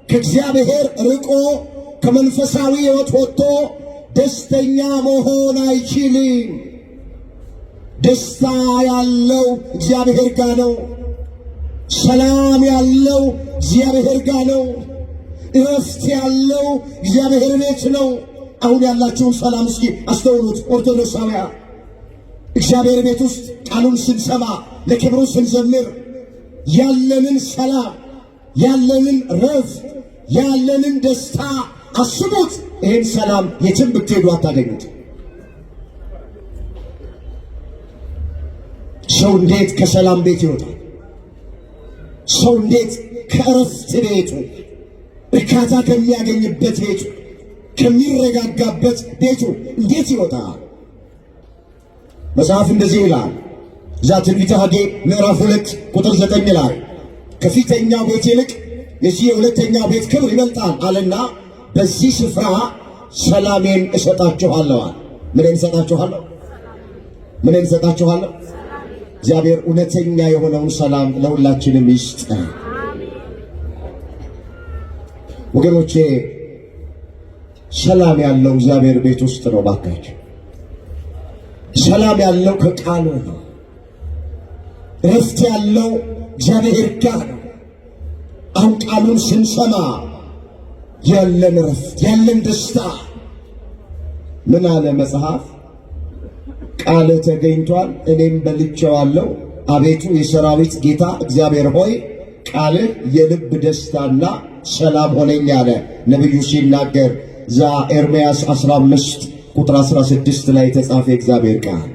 ከእግዚአብሔር ርቆ ከመንፈሳዊ ሕይወት ወጥቶ ደስተኛ መሆን አይችልም። ደስታ ያለው እግዚአብሔር ጋር ነው። ሰላም ያለው እግዚአብሔር ጋር ነው። እረፍት ያለው እግዚአብሔር ቤት ነው። አሁን ያላችሁን ሰላም እስኪ አስተውሉት ኦርቶዶክሳውያን። እግዚአብሔር ቤት ውስጥ ቃሉን ስንሰማ ለክብሩ ስንዘምር ያለንን ሰላም፣ ያለንን ረፍት፣ ያለንን ደስታ አስቡት። ይህን ሰላም የትም ብትሄዱ አታገኙት። ሰው እንዴት ከሰላም ቤት ይወጣል? ሰው እንዴት ከእረፍት ቤቱ እርካታ ከሚያገኝበት ቤቱ ከሚረጋጋበት ቤቱ እንዴት ይወጣል? መጽሐፍ እንደዚህ ይላል። እዛ ትንቢተ ሐጌ ምዕራፍ 2 ቁጥር 9 ላይ ከፊተኛው ቤት ይልቅ የዚህ የሁለተኛው ቤት ክብር ይበልጣል አለና በዚህ ስፍራ ሰላሜን እሰጣችኋለሁ። ምንን እሰጣችኋለሁ? ምንን እሰጣችኋለሁ? እግዚአብሔር እውነተኛ የሆነውን ሰላም ለሁላችንም ይስጥ። ወገኖቼ ሰላም ያለው እግዚአብሔር ቤት ውስጥ ነው። ባካችሁ ሰላም ያለው ከቃሉ ነው። እረፍት ያለው እግዚአብሔር ጋር ነው። አሁን ቃሉን ስንሰማ ያለን እረፍት፣ ያለን ደስታ ምን አለ መጽሐፍ? ቃል ተገኝቷል እኔም በልቼዋለሁ። አቤቱ የሰራዊት ጌታ እግዚአብሔር ሆይ ቃልህ የልብ ደስታና ሰላም ሆነኝ አለ ነቢዩ ሲናገር ዛ ኤርምያስ 15 ቁጥር 16 ላይ የተጻፈ እግዚአብሔር ቃል።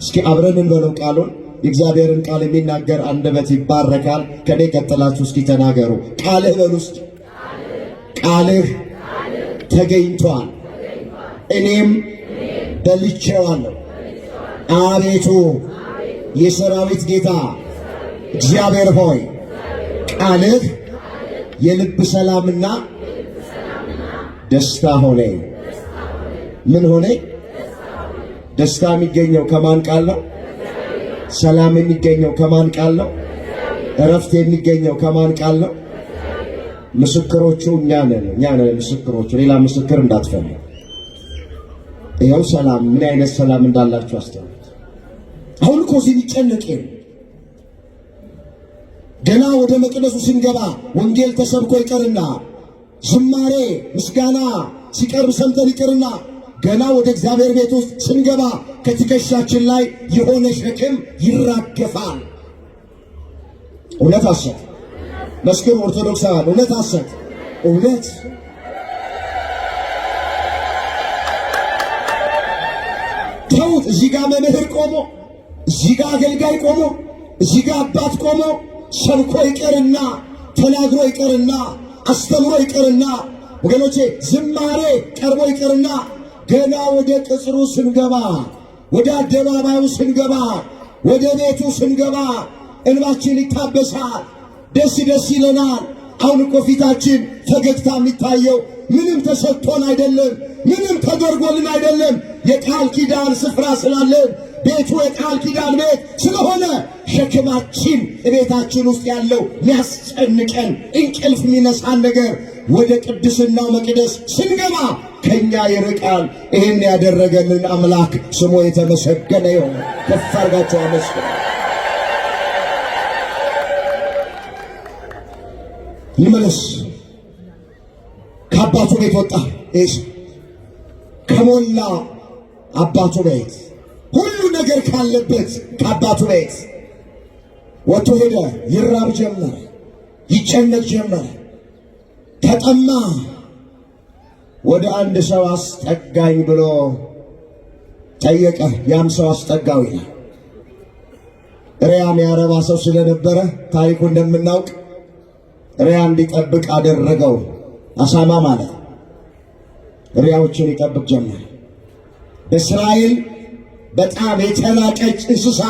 እስኪ አብረን እንበለው ቃሉን። የእግዚአብሔርን ቃል የሚናገር አንደበት ይባረካል። ከኔ ቀጥላችሁ እስኪ ተናገሩ። ቃልህ በሉ እስኪ። ቃልህ ተገኝቷል እኔም በልቼዋለሁ። አቤቱ የሰራዊት ጌታ እግዚአብሔር ሆይ ቃልህ የልብ ሰላምና ደስታ ሆነ። ምን ሆነ? ደስታ የሚገኘው ከማን ቃል ነው? ሰላም የሚገኘው ከማን ቃል ነው? እረፍት የሚገኘው ከማን ቃል ነው? ምስክሮቹ እኛ ነን ምስክሮቹ። ሌላ ምስክር እንዳትፈልግ። ይኸው ሰላም፣ ምን አይነት ሰላም እንዳላችሁ አስተውሉ። አሁን እኮ እዚህ የሚጨነቅ ገና ወደ መቅደሱ ስንገባ ወንጌል ተሰብኮ ይቀርና ዝማሬ ምስጋና ሲቀርብ ሰምተን ይቀርና ገና ወደ እግዚአብሔር ቤት ውስጥ ስንገባ ከትከሻችን ላይ የሆነ ሸክም ይራገፋል። እውነት ሐሰት? መስክሩ ኦርቶዶክሳውያን፣ እውነት ሐሰት? እውነት። ተውት። እዚህ ጋር መምህር ቆሞ፣ እዚህ ጋር አገልጋይ ቆሞ፣ እዚህ ጋር አባት ቆሞ ሰብኮ ይቀርና ተናግሮ ይቀርና አስተምሮ ይቀርና ወገኖቼ ዝማሬ ቀርቦ ይቀርና ገና ወደ ቅጽሩ ስንገባ፣ ወደ አደባባዩ ስንገባ፣ ወደ ቤቱ ስንገባ እንባችን ይታበሳል፣ ደስ ደስ ይለናል። አሁን እኮ ፊታችን ፈገግታ የሚታየው ምንም ተሰጥቶን አይደለም፣ ምንም ተደርጎልን አይደለም። የቃል ኪዳን ስፍራ ስላለን ቤቱ የቃል ኪዳን ቤት ስለሆነ ሸክማችን ቤታችን ውስጥ ያለው የሚያስጨንቀን እንቅልፍ የሚነሳን ነገር ወደ ቅድስናው መቅደስ ስንገባ ከኛ ይርቃል። ይህን ያደረገልን አምላክ ስሙ የተመሰገነ ይሁን። ከፍ አድርጋችሁ አመስግኑ። ይመለስ። ከአባቱ ቤት ወጣ። ከሞላ አባቱ ቤት ሁሉ ነገር ካለበት ከአባቱ ቤት ወጥቶ ሄደ። ይራብ ጀመረ፣ ይጨነቅ ጀመረ፣ ተጠማ። ወደ አንድ ሰው አስጠጋኝ ብሎ ጠየቀ። ያም ሰው አስጠጋው ይላል። ሪያም ያረባ ሰው ስለነበረ ታሪኩ እንደምናውቅ ሪያ እንዲጠብቅ አደረገው። አሳማ ማለት ሪያዎችን ይጠብቅ ጀመረ። በእስራኤል በጣም የተናቀች እንስሳ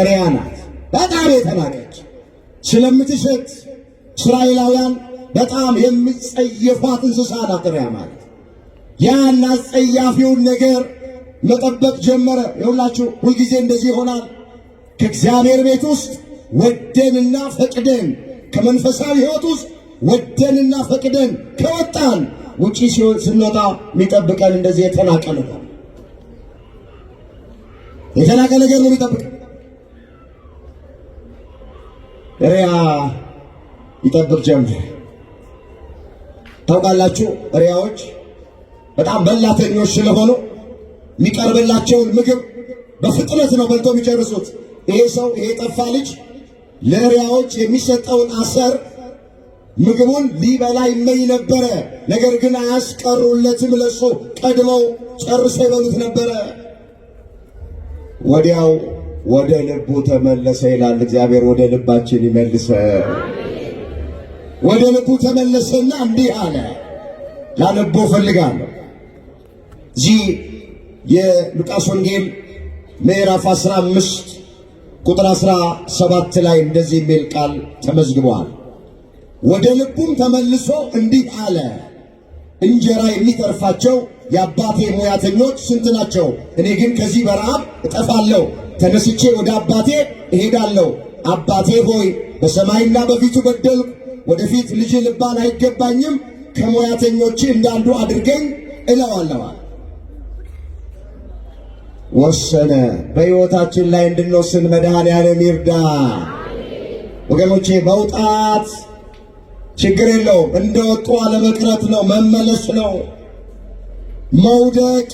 ሪያ ናት። በጣም የተናቀች ስለምትሸት እስራኤላውያን በጣም የሚጸየፏት እንስሳ ናት ሪያ ማለት። ያን አጸያፊውን ነገር መጠበቅ ጀመረ። ይኸውላችሁ ሁልጊዜ እንደዚህ ይሆናል። ከእግዚአብሔር ቤት ውስጥ ወደንና ፈቅደን ከመንፈሳዊ ሕይወት ውስጥ ወደንና ፈቅደን ከወጣን ውጪ ስንወጣ የሚጠብቀን እንደዚህ የተናቀ ነገር ነው የሚጠብቀን። ሪያ ይጠብቅ ጀመረ። ታውቃላችሁ ሪያዎች በጣም በላተኞች ስለሆኑ የሚቀርብላቸውን ምግብ በፍጥነት ነው በልቶ የሚጨርሱት። ይሄ ሰው ይሄ ጠፋ ልጅ ለሪያዎች የሚሰጠውን አሰር ምግቡን ሊበላ ይመኝ ነበረ። ነገር ግን አያስቀሩለትም። ለሱ ቀድመው ጨርሰው ይበሉት ነበረ። ወዲያው ወደ ልቡ ተመለሰ ይላል እግዚአብሔር። ወደ ልባችን ይመልሰ። ወደ ልቡ ተመለሰና እንዲህ አለ። ላነበው ፈልጋለሁ። እዚህ የሉቃስ ወንጌል ምዕራፍ 15 ቁጥር 17 ላይ እንደዚህ የሚል ቃል ተመዝግቧል። ወደ ልቡም ተመልሶ እንዲህ አለ፣ እንጀራ የሚተርፋቸው የአባቴ ሙያተኞች ስንት ናቸው? እኔ ግን ከዚህ በረሃብ እጠፋለሁ። ተነስቼ ወደ አባቴ እሄዳለሁ። አባቴ ሆይ በሰማይና በፊቱ በደልኩ፣ ወደፊት ልጅ ልባል አይገባኝም። ከሙያተኞች እንዳንዱ አድርገኝ እለዋለሁ። ወሰነ። በሕይወታችን ላይ እንድንወስን መድኃኔዓለም ይርዳ። ወገኖቼ መውጣት ችግር የለውም። እንደወጡ አለመቅረት ነው፣ መመለስ ነው። መውደቅ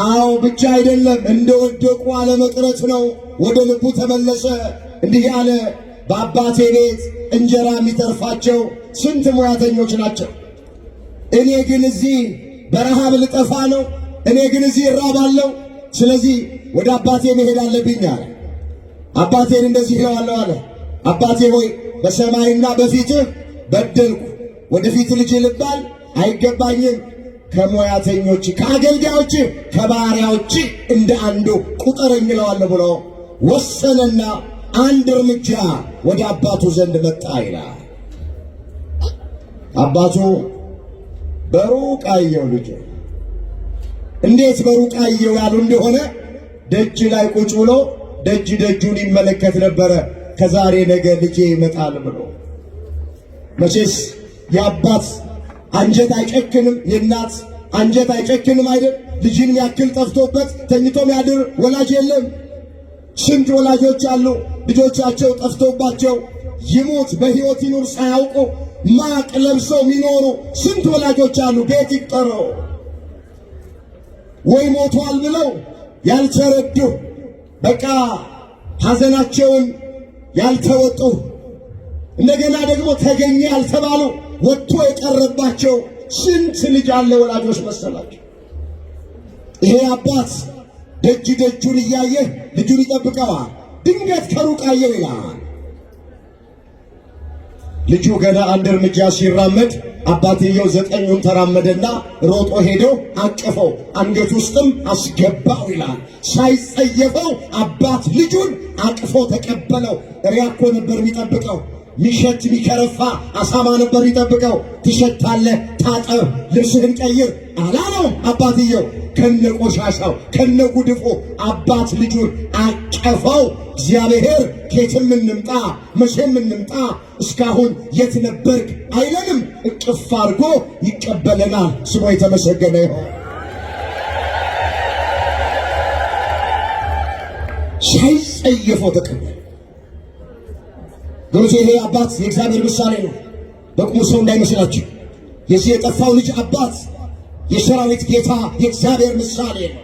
አዎ ብቻ አይደለም፣ እንደወደቁ አለመቅረት ነው። ወደ ልቡ ተመለሰ። እንዲህ ያለ በአባቴ ቤት እንጀራ የሚተርፋቸው ስንት ሙያተኞች ናቸው። እኔ ግን እዚህ በረሃብ ልጠፋ ነው። እኔ ግን እዚህ እራባለሁ። ስለዚህ ወደ አባቴ መሄድ አለብኝ አለ። አባቴን እንደዚህ እለዋለሁ አለ፣ አባቴ ሆይ በሰማይና በፊትህ በደልኩ፣ ወደፊት ልጅ ልባል አይገባኝም። ከሙያተኞች ከአገልጋዮች ከባሪያዎች እንደ አንዱ ቁጠረኝ እለዋለሁ ብሎ ወሰነና አንድ እርምጃ ወደ አባቱ ዘንድ መጣ ይላል። አባቱ በሩቅ አየው ልጅ። እንዴት በሩቅ አየው ያሉ እንደሆነ ደጅ ላይ ቁጭ ብሎ ደጅ ደጁን ይመለከት ነበረ። ከዛሬ ነገ ልጄ ይመጣል ብሎ መቼስ የአባት አንጀት አይጨክንም፣ የእናት አንጀት አይጨክንም አይደል? ልጅን ያክል ጠፍቶበት ተኝቶ የሚያድር ወላጅ የለም። ስንት ወላጆች አሉ ልጆቻቸው ጠፍቶባቸው ይሙት በሕይወት ይኑር ሳያውቁ ማቅ ለብሰው የሚኖሩ ስንት ወላጆች አሉ። ቤት ይቅጠረው ወይ ሞቷል ብለው ያልተረዱ፣ በቃ ሐዘናቸውን ያልተወጡ፣ እንደገና ደግሞ ተገኘ ያልተባሉ ወጥቶ የቀረባቸው ስንት ልጅ አለ ወላጆች መሰላቸው። ይሄ አባት ደጅ ደጁን እያየ ልጁን ይጠብቀዋል። ድንገት ከሩቅ አየው ይላል። ልጁ ገና አንድ እርምጃ ሲራመድ አባትየው ዘጠኙን ተራመደና ሮጦ ሄዶ አቀፈው፣ አንገት ውስጥም አስገባው ይላል። ሳይጸየፈው አባት ልጁን አቅፎ ተቀበለው። ሪያ እኮ ነበር የሚጠብቀው። ሚሸት ሚከረፋ አሳማ ነበር ይጠብቀው። ትሸታለህ፣ ታጠብ፣ ልብስህን ቀይር አላለው አባትየው። ከነቆሻሻው ከነጉድፎ አባት ልጁን አቀፈው። እግዚአብሔር ከየትም እንምጣ መቼም እንምጣ እስካሁን የት ነበርክ አይለንም። እቅፍ አድርጎ ይቀበለናል። ስሙ የተመሰገነ ይሁን። ሳይጸየፈው ተቀበለ። ገሩሴ ይሄ አባት የእግዚአብሔር ምሳሌ ነው። በቁሙ ሰው እንዳይመስላችሁ። የዚህ የጠፋው ልጅ አባት የሰራዊት ጌታ የእግዚአብሔር ምሳሌ ነው።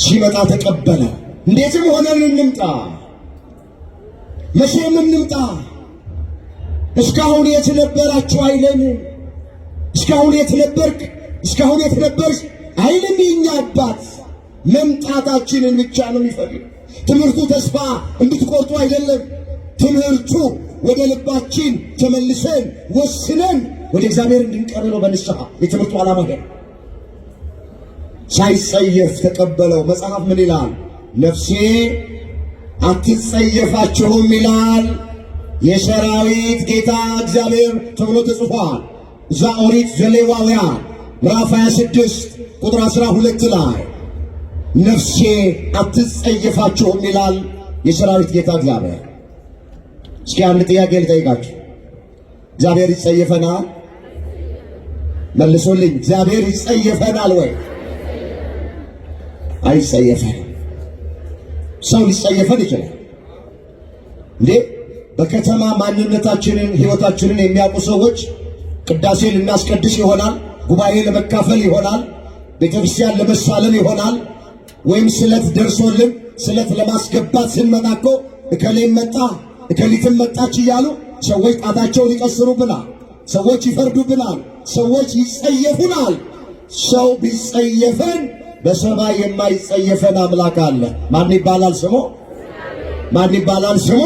ሲመጣ ተቀበለ። እንዴትም ሆነን እንምጣ መቼም እንምጣ እስካሁን የት ነበራችሁ አይለንም። እስካሁን የት ነበርክ፣ እስካሁን የት ነበርሽ አይልም። የኛ አባት መምጣታችንን ብቻ ነው የሚፈልግ። ትምህርቱ ተስፋ እንድትቆርጡ አይደለም። ትምህርቱ ወደ ልባችን ተመልሰን ወስነን ወደ እግዚአብሔር እንድንቀርብ ነው። በንስሐ የትምህርቱ ዓላማ ነው። ሳይጸየፍ ተቀበለው። መጽሐፍ ምን ይላል? ነፍሴ አትጸየፋችሁም ይላል የሰራዊት ጌታ እግዚአብሔር ተብሎ ተጽፏል። እዛ ኦሪት ዘሌዋውያን ምዕራፍ 26 ቁጥር 12 ላይ ነፍሴ አትጸየፋችሁም ይላል የሰራዊት ጌታ እግዚአብሔር። እስኪ አንድ ጥያቄ ልጠይቃችሁ። እግዚአብሔር ይጸየፈናል? መልሶልኝ። እግዚአብሔር ይጸየፈናል ወይ? አይጸየፈንም። ሰው ሊጸየፈን ይችላል እንዴ? በከተማ ማንነታችንን ሕይወታችንን የሚያውቁ ሰዎች ቅዳሴ ልናስቀድስ ይሆናል፣ ጉባኤ ለመካፈል ይሆናል፣ ቤተክርስቲያን ለመሳለም ይሆናል፣ ወይም ስለት ደርሶልን ስለት ለማስገባት ስንመጣ እኮ እከሌም መጣ እከሊትም መጣች እያሉ ሰዎች ጣታቸውን ይቀስሩብናል፣ ሰዎች ይፈርዱብናል፣ ሰዎች ይጸየፉናል። ሰው ቢጸየፈን በሰማይ የማይጸየፈን አምላክ አለ። ማን ይባላል ስሙ? ማን ይባላል ስሙ?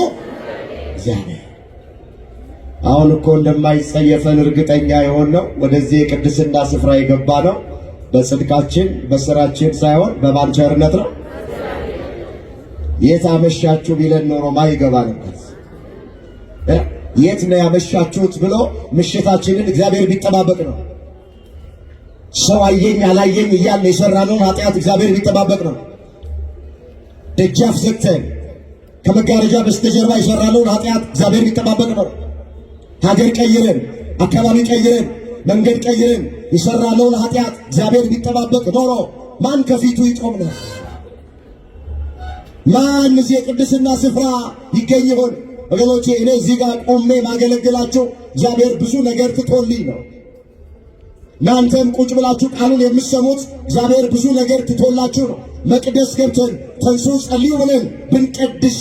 እግዚአብሔር። አሁን እኮ እንደማይጸየፈን እርግጠኛ የሆነው ወደዚህ የቅድስና ስፍራ የገባ ነው በጽድቃችን በስራችን ሳይሆን በማን ቸርነት ነው? የት አመሻችሁ ቢለን ኖሮ ማይገባ ነበር። የት ነው ያመሻችሁት ብሎ ምሽታችንን እግዚአብሔር ቢጠባበቅ ነው። ሰው አየኝ አላየኝ እያለ የሰራነውን ኃጢአት እግዚአብሔር ቢጠባበቅ ነው። ደጃፍ ዘግተን ከመጋረጃ በስተጀርባ የሰራነውን ኃጢአት እግዚአብሔር ቢጠባበቅ ነው። ሀገር ቀይረን አካባቢ ቀይረን መንገድ ቀይረን የሰራነውን ኃጢአት እግዚአብሔር ቢጠባበቅ ኖሮ ማን ከፊቱ ይቆም ነው? ማን እዚህ የቅድስና ስፍራ ይገኝ ይሆን? ወገኖቼ እኔ እዚህ ጋር ቆሜ ማገለግላችሁ እግዚአብሔር ብዙ ነገር ትቶልኝ ነው። እናንተም ቁጭ ብላችሁ ቃሉን የምትሰሙት እግዚአብሔር ብዙ ነገር ትቶላችሁ ነው። መቅደስ ገብተን ተንሱ ጸልዩ ብለን ብንቀድስ፣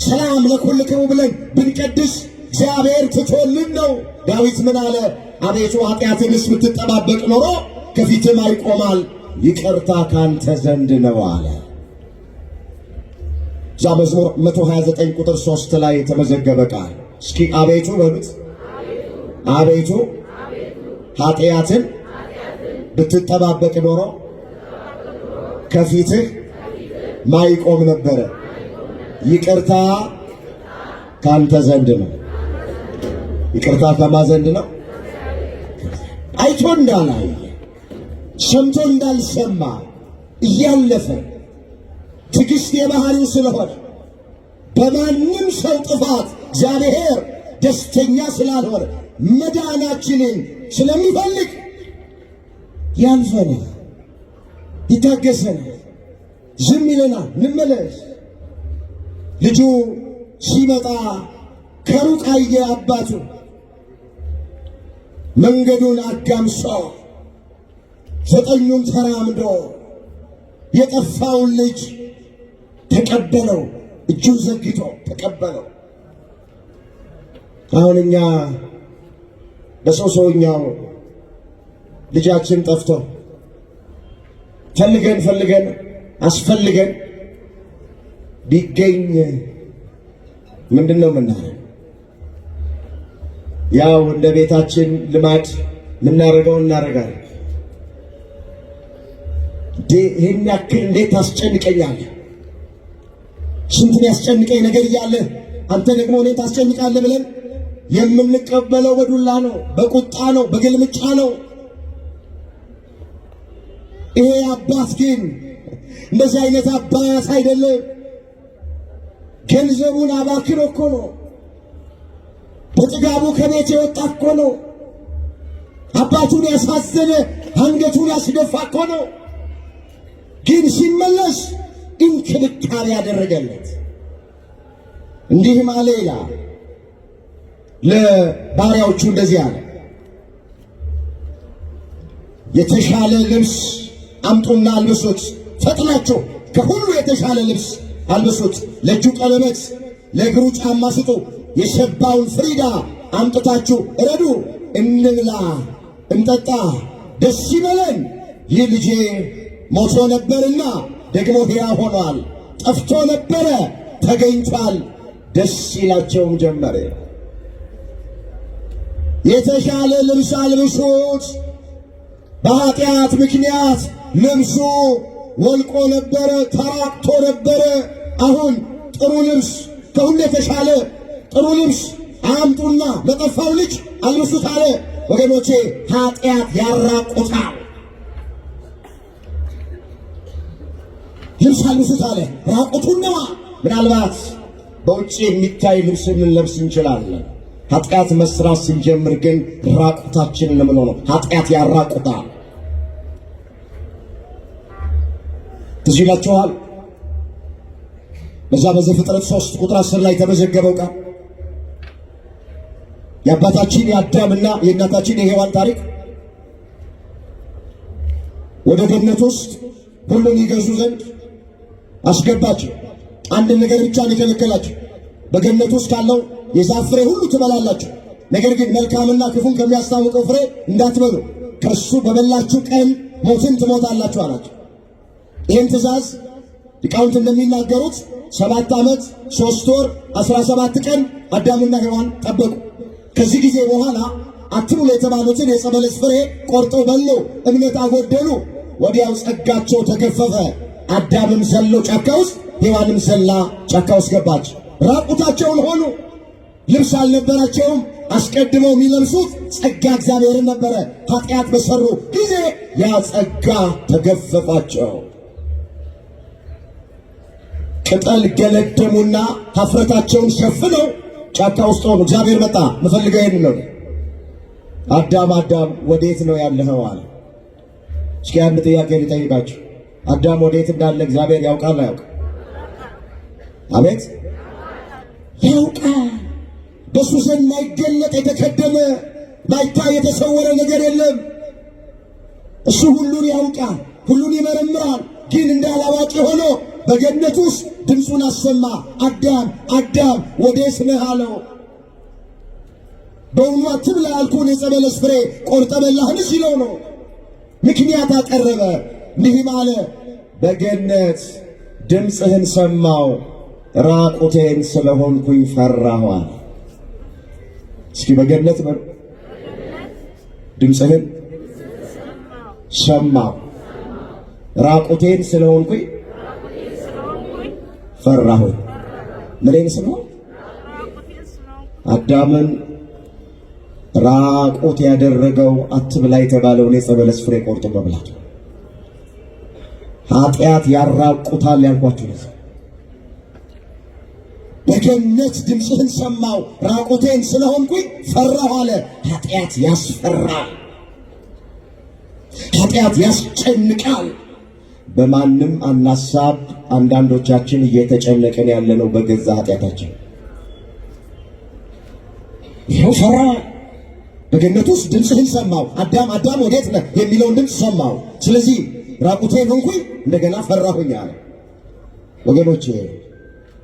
ሰላም ለኩልክሙ ብለን ብንቀድስ እግዚአብሔር ትቶልን ነው። ዳዊት ምን አለ? አቤቱ ኃጢአትንስ ብትጠባበቅ ኖሮ ከፊትም አይቆማል፣ ይቅርታ ካንተ ዘንድ ነው አለ። እዛ መዝሙር 129 ቁጥር 3 ላይ የተመዘገበ ቃል። እስኪ አቤቱ በሉት። አቤቱ ኃጢአትን ብትጠባበቅ ኖሮ ከፊትህ ማይቆም ነበረ፣ ይቅርታ ካንተ ዘንድ ነው። ይቅርታ ከማ ዘንድ ነው? አይቶ እንዳላየ ሰምቶ እንዳልሰማ እያለፈ ትዕግስት የባህሪው ስለሆነ በማንም ሰው ጥፋት እግዚአብሔር ደስተኛ ስላልሆነ መዳናችንን ስለሚፈልግ ያልፈናል፣ ይታገሰናል፣ ዝም ይለናል። እንመለስ። ልጁ ሲመጣ ከሩቅ አየ አባቱ። መንገዱን አጋምሶ ዘጠኙን ተራምዶ የጠፋውን ልጅ ተቀበለው። እጁን ዘርግቶ ተቀበለው። አሁን እኛ በሰውኛው ልጃችን ጠፍቶ ፈልገን አስፈልገን ቢገኝ ምንድነው የምናደርገው? ያው እንደ ቤታችን ልማድ ምናረገው እናረጋለን። ይሄን ያክል እንዴት ታስጨንቀኛለህ? ስንት ያስጨንቀኝ ነገር እያለ አንተ ደግሞ እኔን ታስጨንቃለህ ብለን የምንቀበለው በዱላ ነው፣ በቁጣ ነው፣ በግልምጫ ነው። ይሄ አባት ግን እንደዚህ አይነት አባት አይደለም። ገንዘቡን አባክኖ እኮ ነው፣ በጥጋቡ ከቤት የወጣ እኮ ነው። አባቱን ያሳዘነ አንገቱን ያስደፋ እኮ ነው። ግን ሲመለስ እንክብካቤ ያደረገለት። እንዲህም አለ ይላል ለባሪያዎቹ እንደዚህ አለ፣ የተሻለ ልብስ አምጡና አልብሱት፣ ፈጥናችሁ ከሁሉ የተሻለ ልብስ አልብሱት፣ ለእጁ ቀለበት ለእግሩ ጫማ ስጡ፣ የሸባውን ፍሪዳ አምጥታችሁ እረዱ፣ እንብላ እንጠጣ ደስ ይበለን። ይህ ልጄ ሞቶ ነበርና ደግሞ ሕያው ሆኗል፣ ጠፍቶ ነበረ ተገኝቷል፣ ደስ ይላቸውም ጀመረ። የተሻለ ልብስ አልብሱት። በኃጢአት ምክንያት ልብሱ ወልቆ ነበረ፣ ተራቅቶ ነበረ። አሁን ጥሩ ልብስ፣ ከሁሉ የተሻለ ጥሩ ልብስ አምጡና ለጠፋው ልጅ አልብሱት አለ። ወገኖቼ ኃጢአት ያራቁታል። ልብስ አልብሱት አለ። ራቁቱን ነዋ። ምናልባት በውጭ የሚታይ ልብስ ልንለብስ እንችላለን። ኃጢአት መስራት ስንጀምር ግን ራቁታችንን ነው የምንሆነው። ኃጢአት ያራቁታል። ትዝ ይላችኋል በዛ በዘፍጥረት 3 ቁጥር 10 ላይ የተመዘገበው ቃል የአባታችን የአዳምና የእናታችን የሔዋን ታሪክ። ወደ ገነት ውስጥ ሁሉን ይገዙ ዘንድ አስገባቸው። አንድ ነገር ብቻ ነው የከለከላቸው። በገነት ውስጥ ካለው የዛፍ ፍሬ ሁሉ ትበላላችሁ፣ ነገር ግን መልካምና ክፉን ከሚያስታውቀው ፍሬ እንዳትበሉ፣ ከእሱ በበላችሁ ቀን ሞትን ትሞታላችሁ አላቸው። ይህን ትእዛዝ ሊቃውንት እንደሚናገሩት 7 ዓመት 3 ወር 17 ቀን አዳምና ሔዋን ጠበቁ። ከዚህ ጊዜ በኋላ አትብሉ የተባሉትን የዕፀ በለስ ፍሬ ቆርጠው በሉ፣ እምነት አጎደሉ። ወዲያው ጸጋቸው ተገፈፈ። አዳምም ዘሎ ጫካ ውስጥ፣ ሔዋንም ዘላ ጫካ ውስጥ ገባች። ራቁታቸውን ሆኑ። ልብስ አልነበራቸውም። አስቀድመው የሚለብሱት ጸጋ እግዚአብሔርን ነበረ። ኃጢአት በሰሩ ጊዜ ያ ጸጋ ተገፈፋቸው። ቅጠል ገለደሙና ኀፍረታቸውን ሸፍነው ጫካ ውስጥ ሆኑ። እግዚአብሔር መጣ። መፈልገው ይሄን ነው። አዳም አዳም ወዴት ነው ያለኸው አለ። እስኪ አንድ ጥያቄ ልጠይቃችሁ። አዳም ወዴት እንዳለ እግዚአብሔር ያውቃል አያውቅም? አቤት ያውቃል። በሱ ዘንድ ማይገለጥ የተከደነ ማይታይ የተሰወረ ነገር የለም። እሱ ሁሉን ያውቃል፣ ሁሉን ይመረምራል። ግን እንዳላዋቂ ሆኖ በገነት ውስጥ ድምፁን አሰማ። አዳም አዳም ወዴት ነህ አለው። በእውኑ አትብላ ያልኩህን የዕፀ በለስ ፍሬ ቆርጠህ በላህን ሲለው ነው። ምክንያት አቀረበ። እንዲህም አለ፣ በገነት ድምፅህን ሰማው፣ ራቁቴን ስለሆንኩኝ ፈራሁ አለ። እስኪ በገነት ድምፅህን ሰማው፣ ራቁቴን ስለሆንኩኝ ፈራሁ። ምንን ስለሆነ? አዳምን ራቁት ያደረገው አትብላ የተባለውን የዕፀ በለስ ፍሬ ቆርጦ መብላቱ። ኃጢአት ያራቁታል ያልኳችሁ ነው። በገነት ድምፅህን ሰማው፣ ራቁቴን ስለሆንኩኝ ፈራሁ አለ። ኃጢአት ያስፈራል። ኃጢአት ያስጨንቃል። በማንም አናሳብ አንዳንዶቻችን እየተጨነቀን ያለነው በገዛ ኃጢአታችን። ይኸው ፈራ። በገነት ውስጥ ድምፅህን ሰማው፣ አዳም አዳም ወዴት ነህ የሚለውን ድምፅ ሰማው። ስለዚህ ራቁቴን ሆንኩኝ እንደገና ፈራሁኝ አለ። ወገኖቼ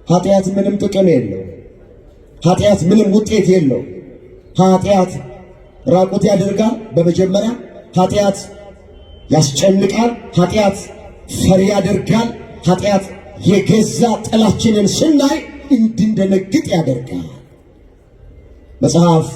ኃጢአት ምንም ጥቅም የለው። ኃጢአት ምንም ውጤት የለው። ኃጢአት ራቁት ያደርጋል። በመጀመሪያ ኃጢአት ያስጨንቃል። ኃጢአት ፈሪ ያደርጋል። ኃጢአት የገዛ ጥላችንን ስናይ እንድንደነግጥ ያደርጋል። መጽሐፍ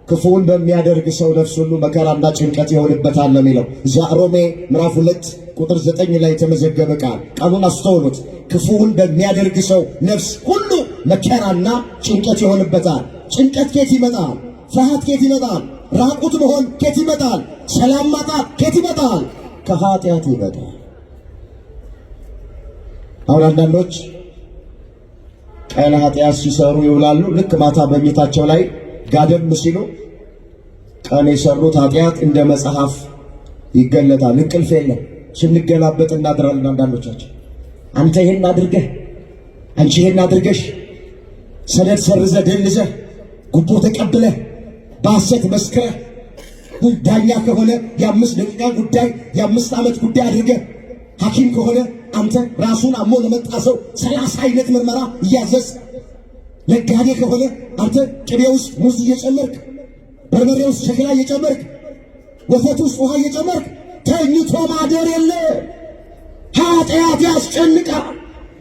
ክፉውን በሚያደርግ ሰው ነፍስ ሁሉ መከራና ጭንቀት ይሆንበታል ነው የሚለው። እዚያ ሮሜ ምዕራፍ 2 ቁጥር 9 ላይ የተመዘገበ ቃል። ቃሉን አስተውሉት። ክፉውን በሚያደርግ ሰው ነፍስ ሁሉ መከራና ጭንቀት ይሆንበታል። ጭንቀት ከየት ይመጣል? ፍርሃት ከየት ይመጣል? ራቁት መሆን ከየት ይመጣል? ሰላም ማጣት ከየት ይመጣል? ከኃጢአት ይመጣል። አሁን አንዳንዶች ቀን ኃጢአት ሲሰሩ ይውላሉ። ልክ ማታ በቤታቸው ላይ ጋደም ሲሉ ቀን የሰሩት ኃጢአት እንደ መጽሐፍ ይገለጣል። እንቅልፍ የለም። ስንገላበጥ እናድራለን። አንዳንዶቻችን አንተ ይሄን አድርገህ፣ አንቺ ይሄን አድርገሽ፣ ሰነድ ሰርዘህ ደልዘህ፣ ጉቦ ተቀብለህ፣ በሐሰት መስክረህ፣ ዳኛ ከሆነ የ5 ደቂቃ ጉዳይ የ5 ዓመት ጉዳይ አድርገህ፣ ሐኪም ከሆነ አንተ ራሱን አሞ ለመጣ ሰው 30 አይነት ምርመራ እያዘዝ፣ ነጋዴ ከሆነ አንተ ቅቤ ውስጥ ሙዝ እየጨመርክ፣ በርበሬ ውስጥ ሸክላ እየጨመርክ፣ ወተት ውስጥ ውሃ እየጨመርክ ተኝቶ ማደር የለ። ኃጢአት ያስጨንቃል።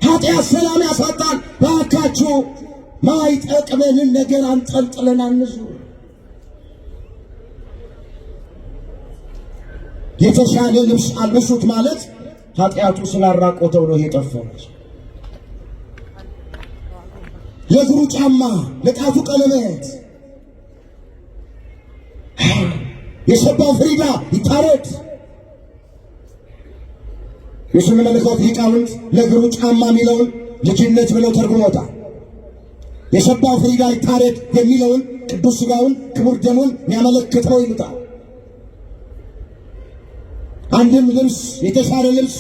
ኃጢአት ሰላም ያሳጣል። ባካችሁ ማይጠቅመንን ነገር አንጠልጥለን አንዙር። የተሻለ ልብስ አልብሱት ማለት ኃጢአቱ ስላራቆተው ነው የጠፋው። ለእግሩ ጫማ፣ ለጣቱ ቀለበት፣ የሰባው ፍሪዳ ይታረድ። የስነ መለኮት ሊቃውንት ለእግሩ ጫማ የሚለውን ልጅነት ብለው ተርጉሞታል። የሰባው ፍሪዳ ይታረድ የሚለውን ቅዱስ ሥጋውን ክቡር ደሙን የሚያመለክት ነው ይሉታል። አንድም ልብስ፣ የተሻለ ልብስ፣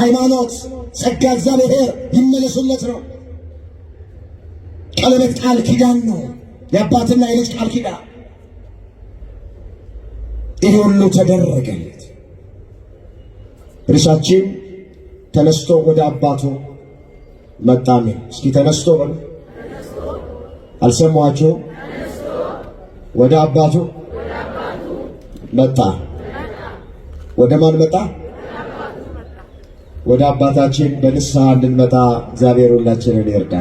ሃይማኖት፣ ጸጋ እግዚአብሔር ይመለስለት ነው። ቀለበት ቃል ኪዳን ነው፣ የአባትና የልጅ ቃል ኪዳን። ይህ ሁሉ ተደረገለት። ርሳችን ተነስቶ ወደ አባቱ መጣ። እስኪ ተነስቶ በሉ። አልሰማችሁ? ወደ አባቱ መጣ። ወደ ማን መጣ? ወደ አባታችን በንስሐ እንድንመጣ እግዚአብሔር ሁላችንን ይርዳ።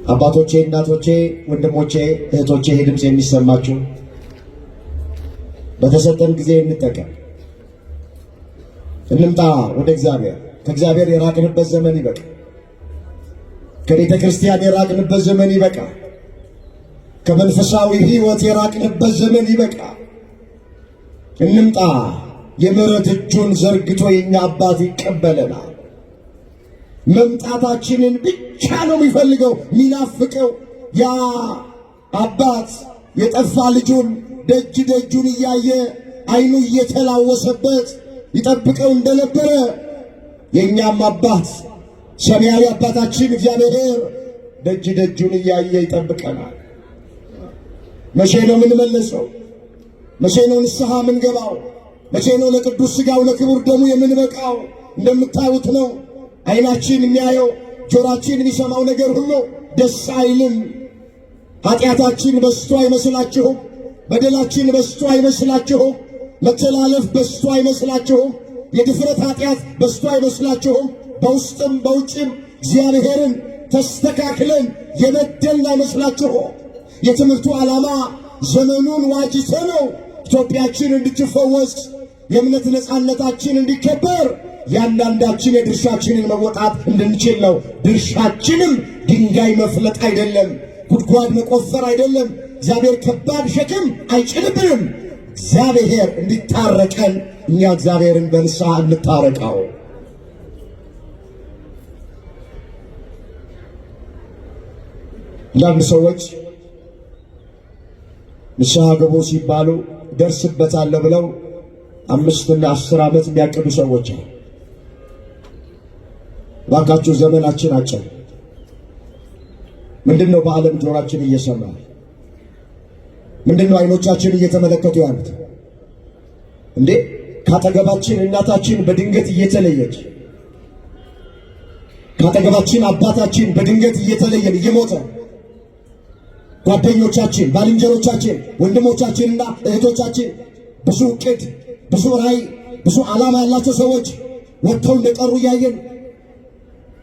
አባቶቼ፣ እናቶቼ፣ ወንድሞቼ፣ እህቶቼ ይህ ድምፅ የሚሰማችሁ በተሰጠን ጊዜ እንጠቀም። እንምጣ ወደ እግዚአብሔር። ከእግዚአብሔር የራቅንበት ዘመን ይበቃ። ከቤተ ክርስቲያን የራቅንበት ዘመን ይበቃ። ከመንፈሳዊ ሕይወት የራቅንበት ዘመን ይበቃ። እንምጣ። የምሕረት እጁን ዘርግቶ የኛ አባት ይቀበለናል። መምጣታችንን ብቻ ነው የሚፈልገው የሚናፍቀው። ያ አባት የጠፋ ልጁን ደጅ ደጁን እያየ ዓይኑ እየተላወሰበት ይጠብቀው እንደነበረ የኛም አባት ሰማያዊ አባታችን እግዚአብሔር ደጅ ደጁን እያየ ይጠብቀናል። መቼ ነው የምንመለሰው? መቼ ነው ንስሐ የምንገባው? መቼ ነው ለቅዱስ ሥጋው ለክቡር ደሙ የምንበቃው? እንደምታዩት ነው። ዓይናችን የሚያየው ጆሮአችን የሚሰማው ነገር ሁሉ ደስ አይልም። ኃጢአታችን በስቶ አይመስላችሁም? በደላችን በስቶ አይመስላችሁም? መተላለፍ በስቶ አይመስላችሁም? የድፍረት ኃጢአት በስቶ አይመስላችሁም? በውስጥም በውጭም እግዚአብሔርን ተስተካክለን የበደልን አይመስላችሁም? የትምህርቱ ዓላማ ዘመኑን ዋጅተ ነው ኢትዮጵያችን እንድትፈወስ፣ የእምነት ነፃነታችን እንዲከበር፣ ያንዳንዳችን የድርሻችንን መወጣት እንድንችል ነው። ድርሻችንም ድንጋይ መፍለጥ አይደለም፣ ጉድጓድ መቆፈር አይደለም። እግዚአብሔር ከባድ ሸክም አይጭንብንም። እግዚአብሔር እንዲታረቀን እኛ እግዚአብሔርን በንስሐ እንታረቀው። አንዳንድ ሰዎች ንስሐ ገቡ ሲባሉ ደርስበታለሁ ብለው 5 እና 10 ዓመት የሚያቅዱ ሰዎች አሉ። ባካችሁ ዘመናችን አጭር። ምንድነው በዓለም ጆሮአችን እየሰማ? ምንድነው አይኖቻችን እየተመለከቱ ያሉት? እንዴ ካጠገባችን እናታችን በድንገት እየተለየች፣ ካጠገባችን አባታችን በድንገት እየተለየን እየሞተ፣ ጓደኞቻችን፣ ባልንጀሮቻችን፣ ወንድሞቻችንና እህቶቻችን ብዙ ዕቅድ፣ ብዙ ራዕይ፣ ብዙ ዓላማ ያላቸው ሰዎች ወጥተው እንደቀሩ እያየን፣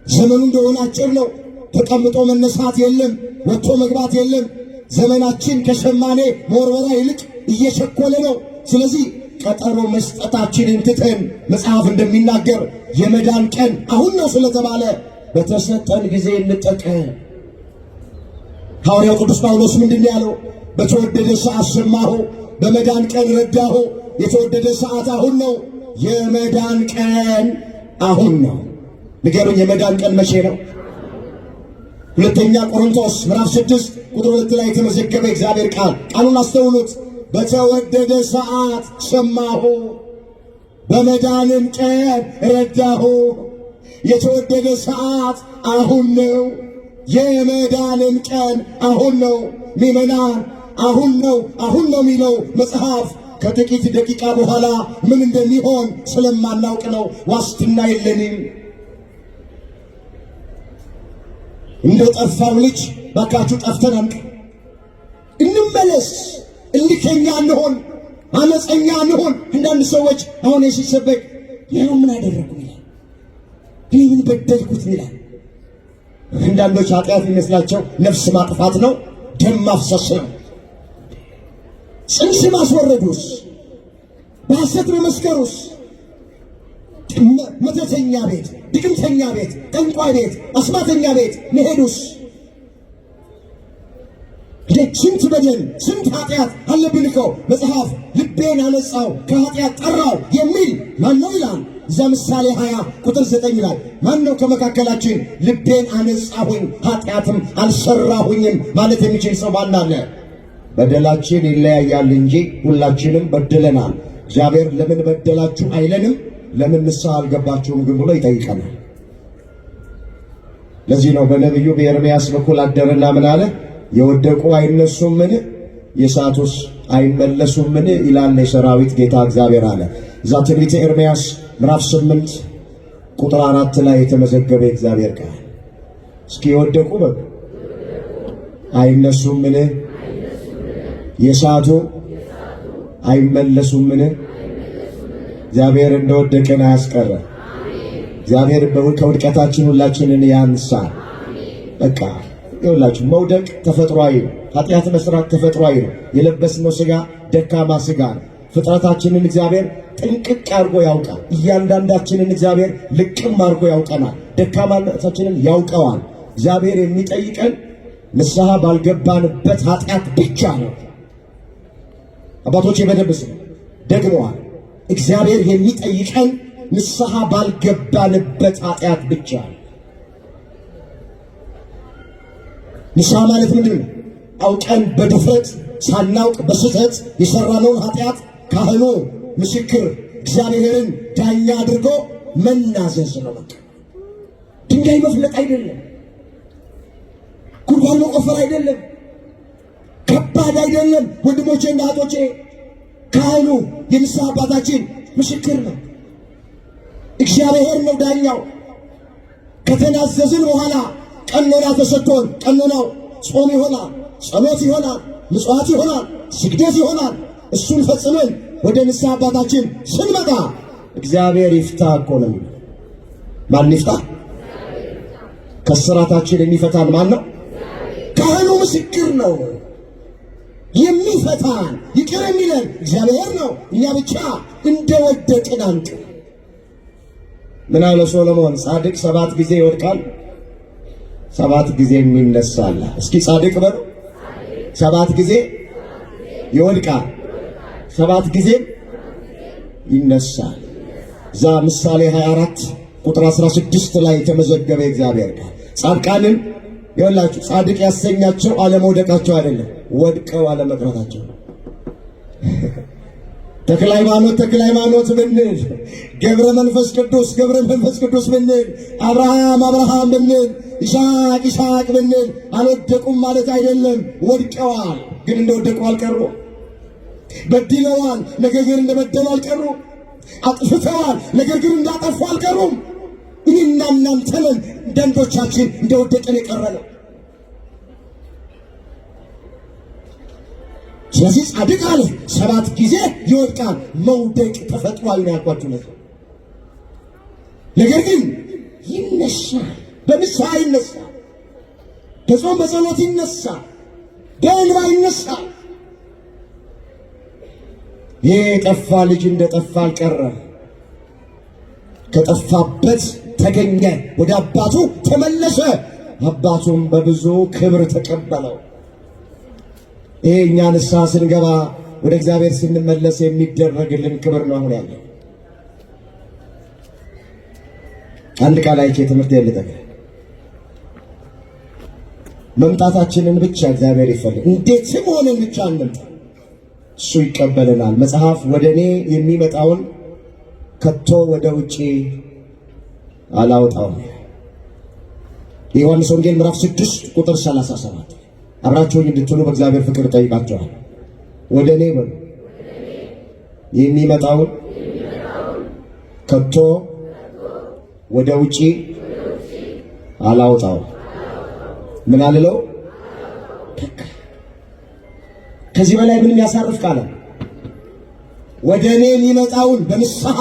ዘመኑ እንደሆነ አጭር ነው። ተቀምጦ መነሳት የለም፣ ወጥቶ መግባት የለም። ዘመናችን ከሸማኔ መወርወራ ይልቅ እየቸኮለ ነው። ስለዚህ ቀጠሮ መስጠታችንን ትተን መጽሐፍ እንደሚናገር የመዳን ቀን አሁን ነው ስለተባለ በተሰጠን ጊዜ እንጠቀም። ሐዋርያው ቅዱስ ጳውሎስ ምንድነው ያለው? በተወደደ ሰዓት ሰማሁ፣ በመዳን ቀን ረዳሁ። የተወደደ ሰዓት አሁን ነው። የመዳን ቀን አሁን ነው። ንገሩኝ፣ የመዳን ቀን መቼ ነው? ሁለተኛ ቆሮንቶስ ምዕራፍ 6 ቁጥር 2 ላይ የተመዘገበ እግዚአብሔር ቃሉን አስተውሉት። በተወደደ ሰዓት ሰማሁ፣ በመዳንም ቀን ረዳሁ። የተወደደ ሰዓት አሁን ነው። የመዳንም ቀን አሁን ነው። ምእመናን አሁን ነው የሚለው መጽሐፍ ከጥቂት ደቂቃ በኋላ ምን እንደሚሆን ስለማናውቅ ነው። ዋስትና የለንም። እንደ ጠፋው ልጅ ባካችሁ ጠፍተን እንመለስ። እልከኛ እንሆን፣ አመፀኛ እንሆን። አንዳንድ ሰዎች አሁን ሲሰበክ ያው ምን አደረጉ ይላል፣ ምን በደልኩት ይላል። አንዳንዶች ኃጢአት የሚመስላቸው ነፍስ ማጥፋት ነው፣ ደም ማፍሰስ ነው። ጽንስ ማስወረዱስ፣ በሐሰት መመስከሩስ፣ መተተኛ ቤት፣ ድግምተኛ ቤት፣ ጠንቋይ ቤት፣ አስማተኛ ቤት መሄዱስ፣ ስንት በደል ስንት ኃጢአት አለብን እኮ። መጽሐፍ ልቤን አነጻው ከኃጢአት ጠራው የሚል ማን ነው ይላል። እዛ ምሳሌ 20 ቁጥር 9 ላይ ማን ነው ከመካከላችን ልቤን አነጻሁኝ ኃጢአትም አልሰራሁኝም ማለት የሚችል ሰው ማን አለ? በደላችን ይለያያል እንጂ ሁላችንም በድለናል። እግዚአብሔር ለምን በደላችሁ አይለንም፣ ለምን ንስሐ አልገባችሁም ግን ብሎ ይጠይቀናል። ለዚህ ነው በነቢዩ በኤርምያስ በኩል አደረና ምን አለ? የወደቁ አይነሱምን? የሳቱስ አይመለሱምን? ይላል የሰራዊት ጌታ እግዚአብሔር አለ። እዛ ትንቢተ ኤርምያስ ምዕራፍ 8 ቁጥር 4 ላይ የተመዘገበ እግዚአብሔር ቃል። እስኪ የወደቁ አይነሱምን? የሳቱ አይመለሱምን? እግዚአብሔር እንደወደቀን አያስቀረ። እግዚአብሔር ከውድቀታችን ሁላችንን ያንሳል። በቃ ይኸውላችሁ መውደቅ ተፈጥሯዊ ነው። ኃጢአት መስራት ተፈጥሯዊ ነው። የለበስነው ሥጋ ደካማ ሥጋ ነው። ፍጥረታችንን እግዚአብሔር ጥንቅቅ አድርጎ ያውቃል። እያንዳንዳችንን እግዚአብሔር ልቅም አድርጎ ያውቀናል። ደካማነታችንን ያውቀዋል። እግዚአብሔር የሚጠይቀን ንስሐ ባልገባንበት ኃጢአት ብቻ ነው። አባቶቼ በደንብ ደግመዋል። እግዚአብሔር የሚጠይቀን ንስሐ ባልገባንበት ኃጢአት ብቻ ነው። ንስሐ ማለት ምንድን ነው? አውቀን በድፍረት ሳናውቅ በስህተት የሰራነውን ኃጢአት ካህኑ ምስክር እግዚአብሔርን ዳኛ አድርጎ መናዘዝ ነው። በቃ ድንጋይ መፍለጥ አይደለም፣ ጉድጓድ መቆፈር አይደለም፣ ከባድ አይደለም። ወንድሞቼ እና እህቶቼ ካህኑ የንስሐ አባታችን ምስክር ነው። እግዚአብሔር ነው ዳኛው። ከተናዘዝን በኋላ ቀኖና ተሰጥቶን፣ ቀኖናው ጾም ይሆናል፣ ጸሎት ይሆናል፣ ምጽዋት ይሆናል፣ ስግደት ይሆናል። እሱን ፈጽመን ወደ ንስሐ አባታችን ስንመጣ እግዚአብሔር ይፍታ እኮ ነው። ማን ይፍታ? ከስራታችን የሚፈታን ማን ነው? ካህኑ ምስክር ነው። የሚፈታን ይቅር የሚለን እግዚአብሔር ነው። እኛ ብቻ እንደወደቅን አንቅ። ምን አለ ሶሎሞን? ጻድቅ 7 ጊዜ ይወድቃል 7 ጊዜ የሚነሳል። እስኪ ጻድቅ በሉ 7 ጊዜ ይወድቃል 7 ጊዜ ይነሳል። እዛ ምሳሌ 24 ቁጥር 16 ላይ የተመዘገበ እግዚአብሔር ቃል ጻድቃንን ይኸውላችሁ ጻድቅ ያሰኛቸው አለመውደቃቸው አይደለም፣ ወድቀው አለመቅረታቸው ነው። ተክለ ሃይማኖት ብንል፣ ገብረ መንፈስ ቅዱስ ብንል፣ አብርሃም ብንል፣ ይስሐቅ ብንል አልወደቁም ማለት አይደለም። ወድቀዋል፣ ግን እንደወደቁ አልቀሩ። በድለዋል፣ ነገር ግን እንደበደሉ አልቀሩ። አጥፍተዋል፣ ነገር ግን እንዳጠፉ አልቀሩም። እኔና እናንተ ነን አንዳንዶቻችን እንደወደቀን የቀረነው። ስለዚህ ጻድቅ አለ 7 ጊዜ ይወድቃል። መውደቅ ተፈጥሯዊ ነው ያልኳችሁ ነው። ነገር ግን ይነሳል። በንስሐ ይነሳል፣ በጾም በጸሎት ይነሳል፣ በእንባ ይነሳል። ይህ የጠፋ ልጅ እንደጠፋ አልቀረም። ከጠፋበት ተገኘ፣ ወደ አባቱ ተመለሰ። አባቱም በብዙ ክብር ተቀበለው። ይሄ እኛ ንስሐ ስንገባ ወደ እግዚአብሔር ስንመለስ የሚደረግልን ክብር ነው። አሁን ያለው አንድ ቃል አይቼ ትምህርት የልጠቅ መምጣታችንን ብቻ እግዚአብሔር ይፈልግ። እንዴትም ሆነን ብቻ እንምጣ፣ እሱ ይቀበለናል። መጽሐፍ ወደ እኔ የሚመጣውን ከቶ ወደ ውጪ አላወጣውም። የዮሐንስ ወንጌል ምዕራፍ 6 ቁጥር 37 አብራችሁኝ እንድትሉ በእግዚአብሔር ፍቅር ጠይቃችኋል። ወደ እኔ የሚመጣውን ከቶ ወደ ውጪ አላወጣውም። ምን አልለው? ከዚህ በላይ ምንም ያሳርፍ ቃል ወደ እኔ የሚመጣውን በንስሐ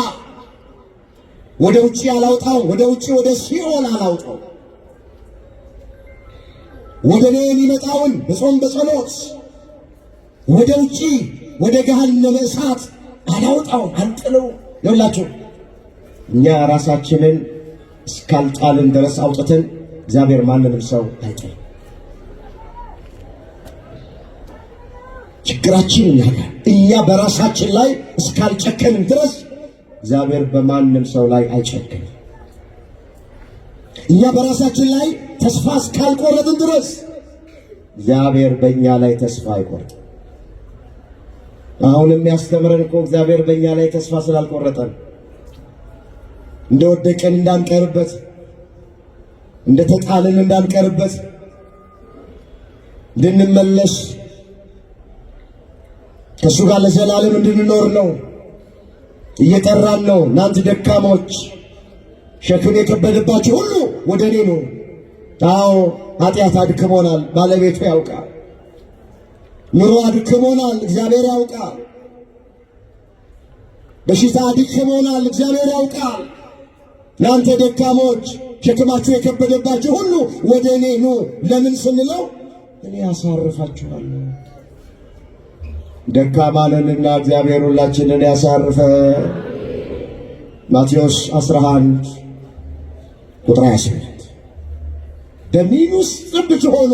ወደ ውጪ አላውጣው። ወደ ውጪ ወደ ሲኦል አላውጣው። ወደ እኔ የሚመጣውን በጾም በጸሎት ወደ ውጪ ወደ ገሃነመ እሳት አላውጣው፣ አንጥለው። ይኸውላችሁ እኛ ራሳችንን እስካልጣልን ድረስ አውጥተን እግዚአብሔር ማንንም ሰው አይጥልም። ችግራችን እኛ በራሳችን ላይ እስካልጨከንን ድረስ እግዚአብሔር በማንም ሰው ላይ አይጨክንም። እኛ በራሳችን ላይ ተስፋ እስካልቆረጥን ድረስ እግዚአብሔር በእኛ ላይ ተስፋ አይቆርጥም። አሁን የሚያስተምረን እኮ እግዚአብሔር በእኛ ላይ ተስፋ ስላልቆረጠን እንደወደቀን እንዳንቀርበት፣ እንደተጣልን እንዳንቀርበት፣ እንድንመለስ ከእሱ ጋር ለዘላለም እንድንኖር ነው እየጠራን ነው። እናንተ ደካሞች ሸክም የከበደባችሁ ሁሉ ወደ እኔ ነው። አዎ ኃጢአት አድክሞናል፣ ባለቤቱ ያውቃል። ኑሮ አድክሞናል፣ እግዚአብሔር ያውቃል። በሽታ አድክሞናል፣ እግዚአብሔር ያውቃል። እናንተ ደካሞች ሸክማችሁ የከበደባችሁ ሁሉ ወደ እኔ ኑ። ለምን ስንለው እኔ ያሳርፋችኋለሁ። ደካማ ነንና እግዚአብሔር ሁላችንን ያሳርፈ። ማቴዎስ 11 ቁጥር 28 በምን ውስጥ ብትሆኑ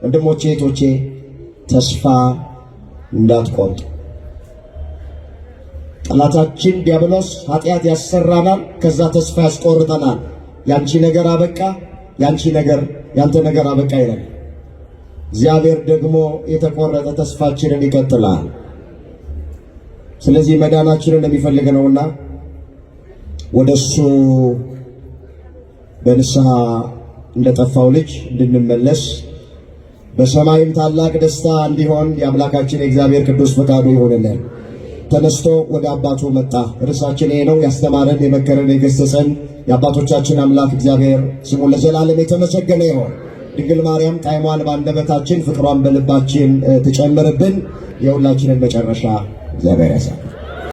ወንድሞቼ እህቶቼ ተስፋ እንዳትቆርጡ። ጠላታችን ዲያብሎስ ኃጢአት ያሰራናል፣ ከዛ ተስፋ ያስቆርጠናል። ያንቺ ነገር አበቃ፣ ያንተ ነገር አበቃ ይላል። እግዚአብሔር ደግሞ የተቆረጠ ተስፋችንን ይቀጥላል። ስለዚህ መዳናችንን የሚፈልግ ነውና ወደሱ በንስሐ እንደጠፋው ልጅ እንድንመለስ በሰማይም ታላቅ ደስታ እንዲሆን የአምላካችን የእግዚአብሔር ቅዱስ ፈቃዱ ይሆንልን። ተነስቶ ወደ አባቱ መጣ። ርዕሳችን ይሄ ነው። ያስተማረን፣ የመከረን፣ የገሰጸን የአባቶቻችን አምላክ እግዚአብሔር ስሙ ለዘላለም የተመሰገነ ይሁን። ድንግል ማርያም ጣዕሟን በአንደበታችን ፍቅሯን በልባችን ትጨምርብን። የሁላችንን መጨረሻ እግዚአብሔር ያሳል።